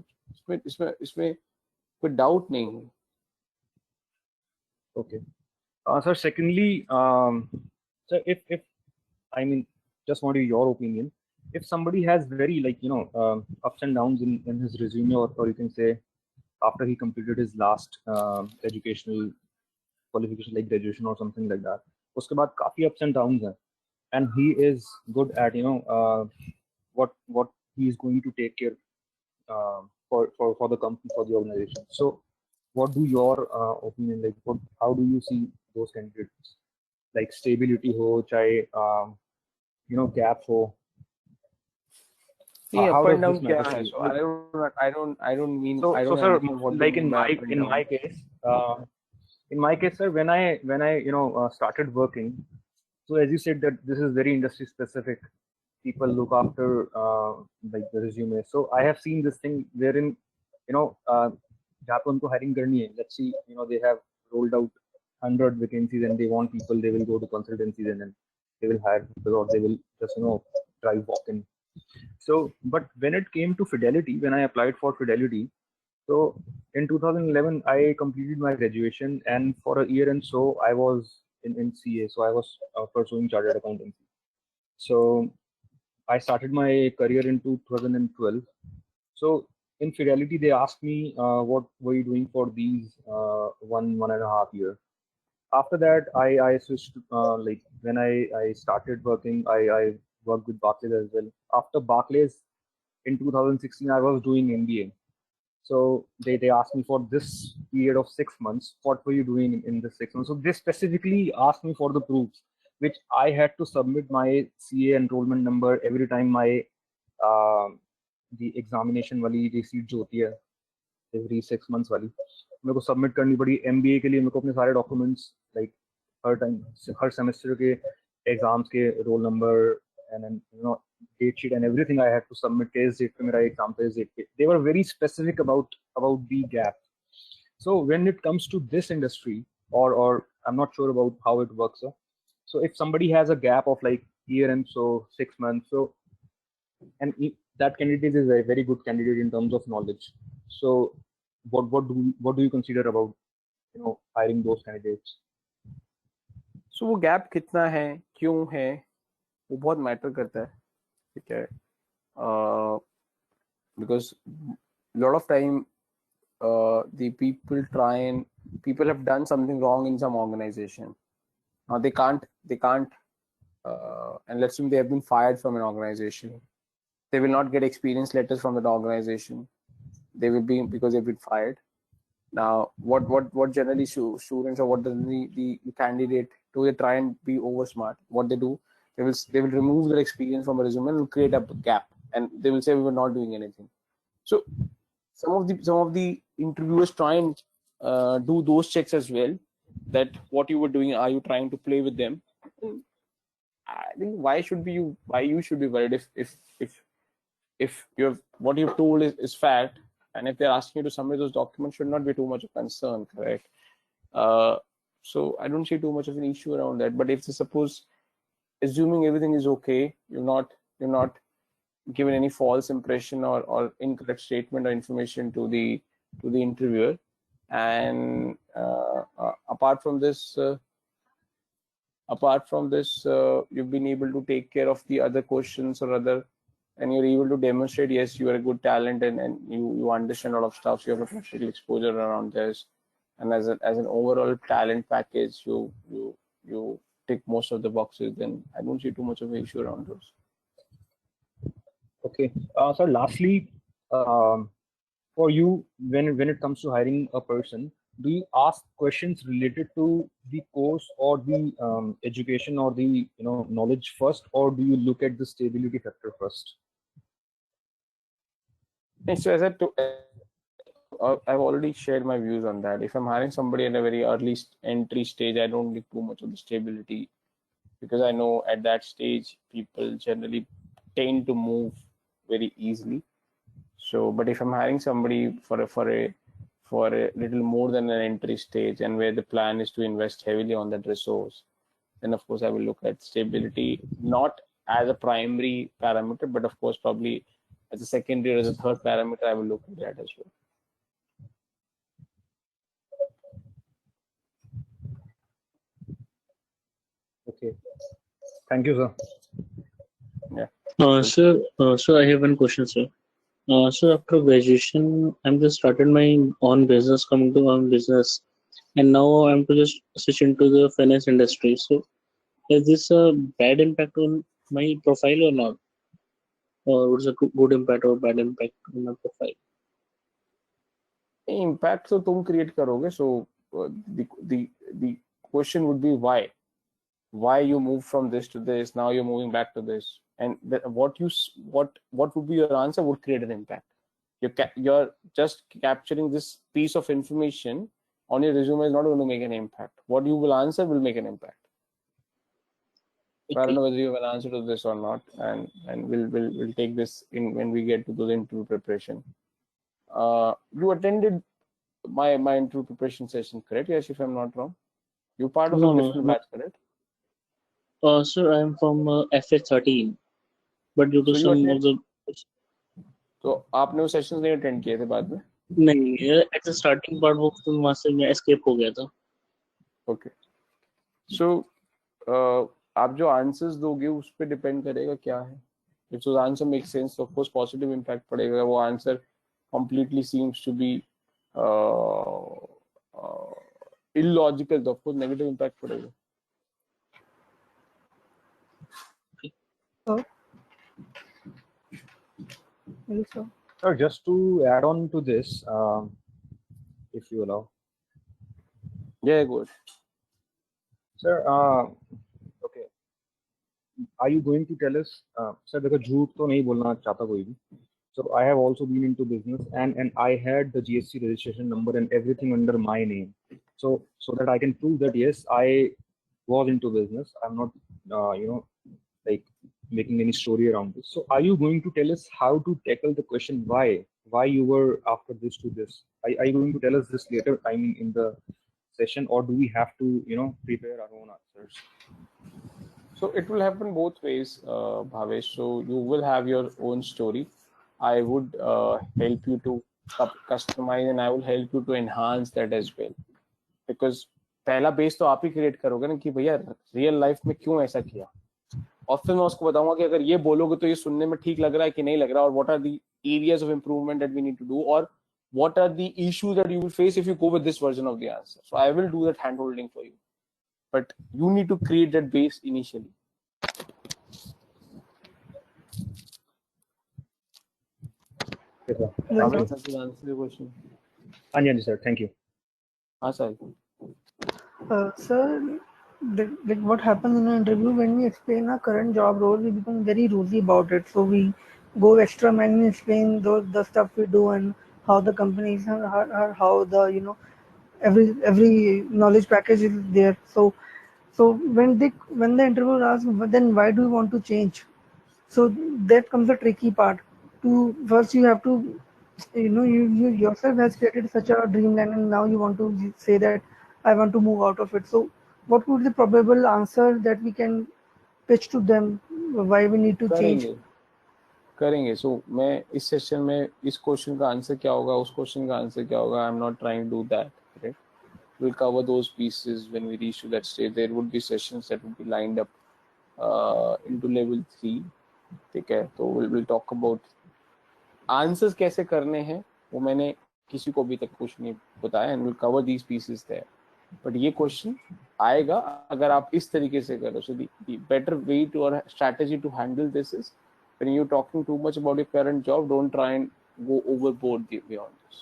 इसमें कोई डाउट नहीं है. Okay. Sir, secondly, sir, if I mean, just want your opinion. if somebody has very like ups and downs in his resume, or you can say after he completed his last educational qualification like graduation or something like that, उसके बाद काफी ups and downs हैं, and he is good at what he is going to take care for the company, for the organization. So what do your opinion, like how do you see those candidates, like stability ho chahe gap ho? See, How up and does down this matter kya for hai? you? So I don't mean, So I so don't sir, understand what like do you mean by up and in down. my case, sir, when I started working, so as you said that this is very industry specific, people look after like the resume. So I have seen this thing wherein जहाँ पे उनको hiring करनी है, let's see, they have rolled out 100 vacancies and they want people, they will go to consultancies and then they will hire people, or they will just drive walk in. So but when it came to Fidelity, when I applied for Fidelity, so in 2011 I completed my graduation, and for a year and so I was in CA, so I was pursuing chartered accountancy. So I started my career in 2012. So in Fidelity, they asked me, what were you doing for these 1.5 years? After that, I switched, like when I started working, I worked with Barclays as well. After Barclays, in 2016, I was doing MBA. So they asked me for this period of 6 months, what were you doing in this 6 months? So they specifically asked me for the proofs, which I had to submit my CA enrollment number every time my the examination वाली receipt जो होती है every 6 months वाली मेरे को submit करनी पड़ी. MBA के लिए मेरे को अपने सारे documents like हर semester के exams के roll number and then date sheet and everything I had to submit test date पे मेरा exam test date पे. They were very specific about the gap. So when it comes to this industry, or I'm not sure about how it works. So if somebody has a gap of like year and so 6 months, so and that candidate is a very good candidate in terms of knowledge. So what do you consider about hiring those candidates? So वो gap कितना है, क्यों है, वो बहुत matter करता है, ठीक है? Because a lot of time the people have done something wrong in some organization. Now they can't and let's assume they have been fired from an organization. They will not get experience letters from that organization. They will be, because they've been fired. Now what generally students, or what does the candidate do? They try and be over smart. What they do, they will remove their experience from a resume and will create a gap, and they will say we were not doing anything. So some of the interviewers try and do those checks as well, that what you were doing, are you trying to play with them? I think why you should be worried if what you've told is fact, and if they're asking you to submit those documents, should not be too much of concern, correct? So I don't see too much of an issue around that. But if they suppose, assuming everything is okay, you're not given any false impression or incorrect statement or information to the interviewer, and apart from this, you've been able to take care of the other questions or other, and you're able to demonstrate, yes, you are a good talent, and you understand a lot of stuff, so you have a practical exposure around this, and as an overall talent package, you tick most of the boxes, then I don't see too much of an issue around those. Okay. So lastly, for you, when it comes to hiring a person, do you ask questions related to the course or the education or the knowledge first, or do you look at the stability factor first? So as I've already shared my views on that. If I'm hiring somebody at a very early entry stage, I don't give too much of the stability, because I know at that stage people generally tend to move very easily. So, but if I'm hiring somebody for a little more than an entry stage, and where the plan is to invest heavily on that resource, then of course I will look at stability, not as a primary parameter, but of course probably as a secondary or as a third parameter, I will look at that as well. Okay. Thank you, sir. Yeah. Sir, I have one question, sir. So after graduation, I'm just started my own business, coming to own business, and now I'm to just switch into the finance industry. So is this a bad impact on my profile or not, or is it a good impact or bad impact on my profile? Impact तो तुम create करोगे. So the question would be why you move from this to this, now you're moving back to this, and what would be your answer would create an impact. You're just capturing this piece of information on your resume is not going to make an impact. What you will answer will make an impact. So I don't know whether you have an answer to this or not, and we'll take this in when we get to the interview preparation. You attended my interview preparation session, correct? Yes, if I'm not wrong. You part of No, a different batch, correct? Sir, I'm from FA13, but due to So you some of attend. the तो आपने वो sessions नहीं attend किए थे बाद में? नहीं, at the starting part वो वहां से मैं एस्केप हो गया था. ओके. सो आप जो आंसर्स दोगे उस पे डिपेंड करेगा क्या है. If those answer make sense तो ऑफ कोर्स पॉजिटिव इम्पैक्ट पड़ेगा. वो answer completely seems to be illogical तो ऑफ कोर्स नेगेटिव इम्पैक्ट पड़ेगा. Sir, just to add on to this, if you allow. Yeah, good. Sir, okay. Are you going to tell us, sir, देखो झूठ तो नहीं बोलना चाहता कोई भी. So I have also been into business, and I had the GST registration number and everything under my name. So that I can prove that yes, I was into business. I'm not, like making any story around this. So are you going to tell us how to tackle the question why you were after this to this? Are you going to tell us this later, I mean, in the session, or do we have to, prepare our own answers? So it will happen both ways, Bhavesh. So you will have your own story. I would help you to customize, and I will help you to enhance that as well. Because पहला base तो आप ही create करोगे ना कि भैया real life में क्यों ऐसा किया, और फिर मैं उसको बताऊंगा कि अगर ये बोलोगे तो ये सुनने में ठीक लग रहा है कि नहीं लग रहा, और what are the areas of improvement that we need to do, और what are the issues that you will face if you go with this version of the answer. So I will do that hand holding for you, but you need to create that base initially. Okay, sir. Does that answer your question? Anjali, sir, thank you. Sir. Sir, like what happens in an interview when we explain our current job role, we become very rosy about it. So we go extra mile and explain the stuff we do and how the companies are how the every knowledge package is there. So when the interviewer asks, then why do you want to change? So that comes the tricky part. First you have to you yourself has created such a dreamland, and now you want to say that I want to move out of it. So what would be the probable answer that we can pitch to them why we need to change? करेंगे. सो मैं इस session में इस question का answer क्या होगा, उस question का आंसर क्या होगा, I am not trying to do that. Right, we'll cover those pieces when we reach to that stage. There would be sessions that would be lined up into level 3. ठीक है, तो we'll talk about answers कैसे करने हैं, वो मैंने किसी को अभी तक कुछ नहीं बताया, and we'll cover these pieces there. But ये क्वेश्चन आएगा अगर आप इस तरीके से करो. So the better way to or strategy to handle this is when you're talking too much about your current job, don't try and go overboard beyond this.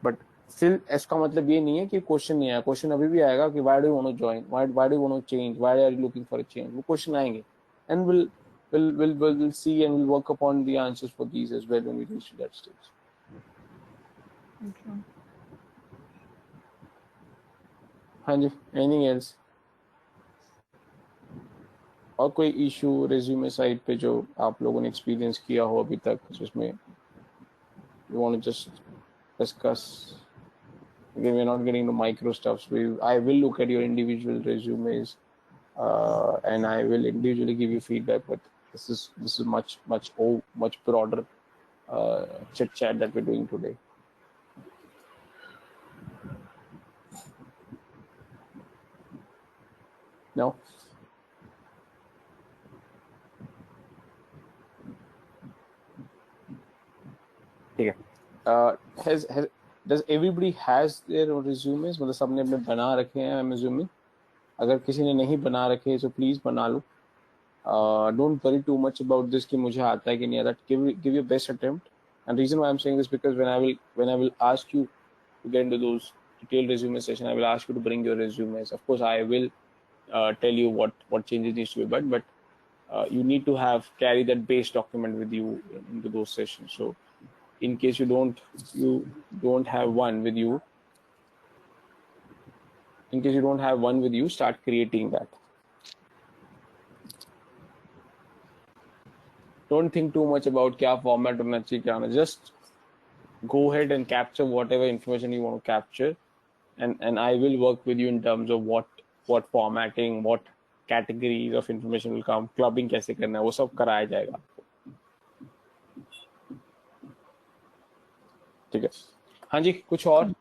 But still इसका मतलब ये नहीं है कि क्वेश्चन नहीं आया. क्वेश्चन अभी भी आएगा कि why do you want to join, why do you want to change, why are you looking for a change. वो क्वेश्चन आएंगे, and we'll see and we'll work upon the answers for these as well when we reach to that stage. Okay. हाँ जी, anything else? और कोई issue resume side पे जो आप लोगों ने एक्सपीरियंस किया हो अभी तक, जिसमें you want to just discuss? Again, we're not getting to micro stuff. So I will look at your individual resumes and I will individually give you feedback. But this is much broader chit chat that we're doing today. No. does everybody has their own resumes? मतलब सबने अपने बना रखे हैं? I'm assuming. अगर किसी ने नहीं बना रखे तो प्लीज बना लो. Don't worry too much about this कि मुझे आता है कि नहीं आता. Give your best attempt. And reason why I'm saying this because when I will ask you to get into those detailed resume session, I will ask you to bring your resumes. Of course, I will tell you what changes needs to be, but you need to carry that base document with you into those sessions. So, in case you don't have one with you, start creating that. Don't think too much about क्या format होना चाहिए क्या नहीं. Just go ahead and capture whatever information you want to capture, and I will work with you in terms of what formatting, what categories of information will come, clubbing कैसे करना है, वो सब कराया जाएगा. ठीक है. हाँ जी, कुछ और?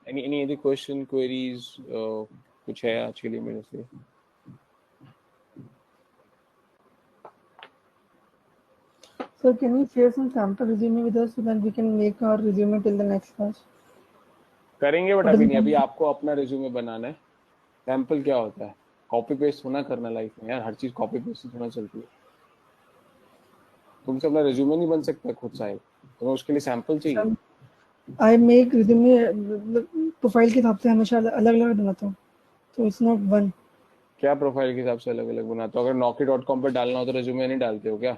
Any other question, queries? कुछ है आज के लिए मेरे से? So can you share some sample resume with us so that we can make our resume till the next class? करेंगे बट अभी नहीं. अभी आपको अपना रिज्यूमे बनाना है. सैंपल क्या होता है? कॉपी पेस्ट होना करना लाइफ में यार. हर चीज कॉपी पेस्ट से होना चलती है. तुमसे अपना रिज्यूमे नहीं बन सकता खुद साहिब. तुम्हें उसके लिए सैंपल चाहिए. I make resume प्रोफाइल के हिसाब से हमेशा अलग-अलग बनाता हूँ. So it's not one. क्या प्रोफाइल के हिसाब से अलग-अलग बनाते हो? अगर naukri.com पे डालना हो तो रिज्यूमे नहीं डालते हो क्या?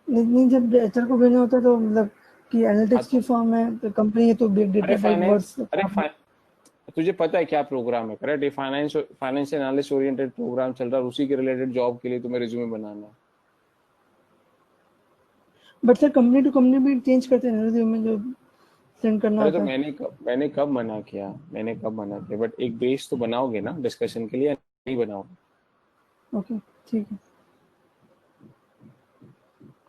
नहीं, जब एचआर को भेजना होता है तो मतलब कि एनालिटिक्स की फॉर्म है तो कंपनी है तो बिग डेटा टाइप वर्ड्स. तुझे पता है क्या प्रोग्राम है? करेक्ट. ये फाइनेंस एनालिस्ट ओरिएंटेड प्रोग्राम चल रहा है. उसी के रिलेटेड जॉब के लिए तुम्हें रिज्यूमे बनाना है. But sir company to company भी चेंज करते हैं रिज्यूमे जो सेंड करना होता है. तो मैंने कब मना किया? बट एक बेस तो बनाओगे ना डिस्कशन के लिए. नहीं बनाओगे? ओके, ठीक है.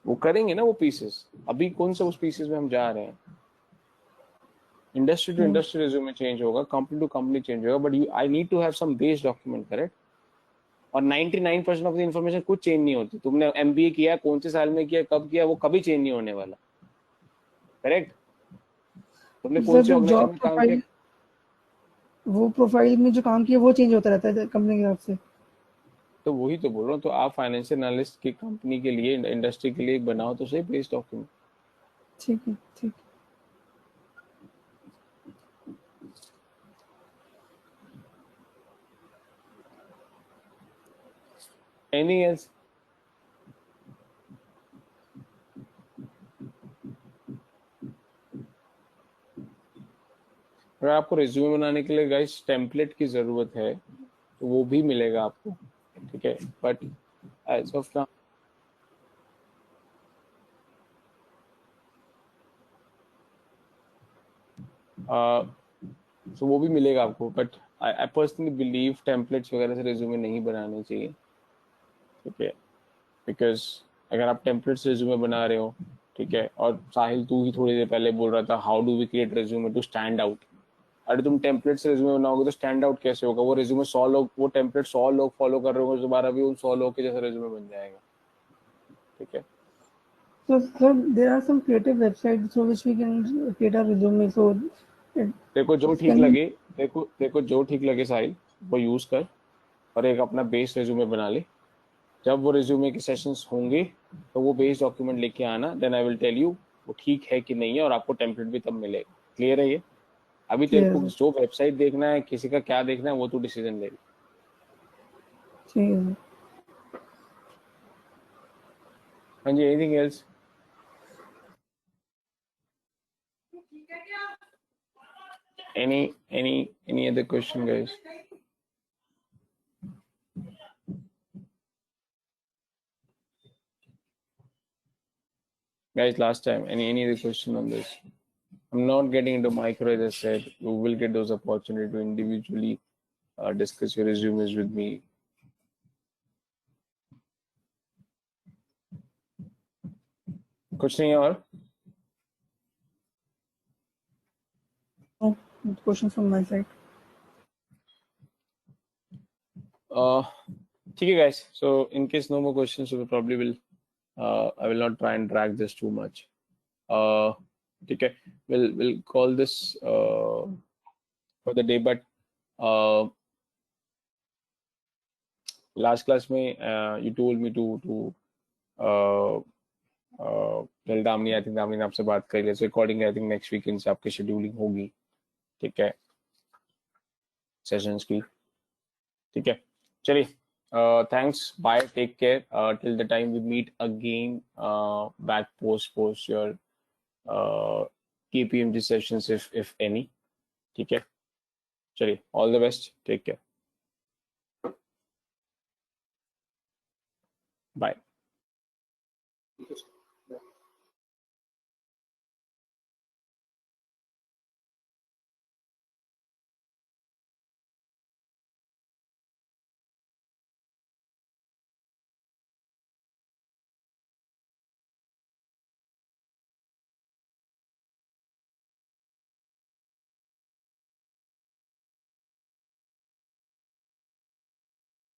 वो करेंगे ना वो पीसेस. अभी कौन सा उस पीसेस में हम जा रहे हैं? Industry to industry resume change होगा, कंपनी टू कंपनी चेंज होगा, but I need to have some base document. Correct. और 99% ऑफ द इंफॉर्मेशन कुछ चेंज नहीं होती. तुमने एमबीए किया, कौन से साल में किया, कब किया, वो कभी चेंज नहीं होने वाला. करेक्ट. तुमने कौन से ऑर्गेनाइजेशन में काम किया, वो प्रोफाइल में जो काम किया वो चेंज होता रहता है कंपनी के हिसाब से. तो वही तो बोल रहा हूँ. तो आप फाइनेंशियल एनालिस्ट की कंपनी के लिए, इंडस्ट्री के लिए बनाओ तो सही बेस डॉक्यूमेंट. ठीक है, ठीक. Anything else? अगर आपको रिज्यूमे बनाने के लिए गाइस टेम्पलेट की जरूरत है तो वो भी मिलेगा आपको. ठीक है. बट एज ऑफ नाउ तो वो भी मिलेगा आपको. But I personally believe templates वगैरह से रिज्यूमे नहीं बनाने चाहिए. ठीक है. बिकॉज अगर आप टेम्पलेट्स रिज्यूमे बना रहे हो, ठीक है, और साहिल तू ही थोड़ी देर पहले बोल रहा था how do we create resume to stand out. अरे तुम टेम्पलेट्स रिज्यूमे बनाओगे तो स्टैंड आउट कैसे होगा? वो रिज्यूमे 100 लोग, वो टेम्पलेट 100 लोग फॉलो कर रहे होंगे, दोबारा भी उन 100 लोग के जैसा रिज्यूमे बन जाएगा. ठीक है. So sir, there are some creative websites through which we can create our resume. So देखो जो ठीक लगे साहिल वो यूज कर और एक अपना बेस रिज्यूमे बना ले. जब वो रिज्यूमे के सेशंस होंगे तो वो बेस डॉक्यूमेंट लेके आना. Then I will tell you वो ठीक है कि नहीं है, और आपको टेम्पलेट भी तब मिलेगा. क्लियर है ये? अभी तेरे को जो वेबसाइट देखना है, किसी का क्या देखना है, वो तू डिसीजन ले. ठीक है. हाँ जी. Anything else? Any other question, guys? Guys, last time, any other question on this? I'm not getting into micro, as I said. You will get those opportunity to individually discuss your resumes with me. कुछ नहीं और? No question from my side. ठीक है guys. So in case no more questions, we probably will. I will not try and drag this too much. ठीक है, we'll call this for the day. But last class में you told me to tell Damini, I think Damini ने आपसे बात कर लिया, so accordingly I think next weekend से आपकी scheduling होगी, ठीक है, sessions की, ठीक है, चलिए, thanks, bye, take care, till the time we meet again, back post your KPMG sessions if any, ठीक है, चलिए, all the best, take care, bye.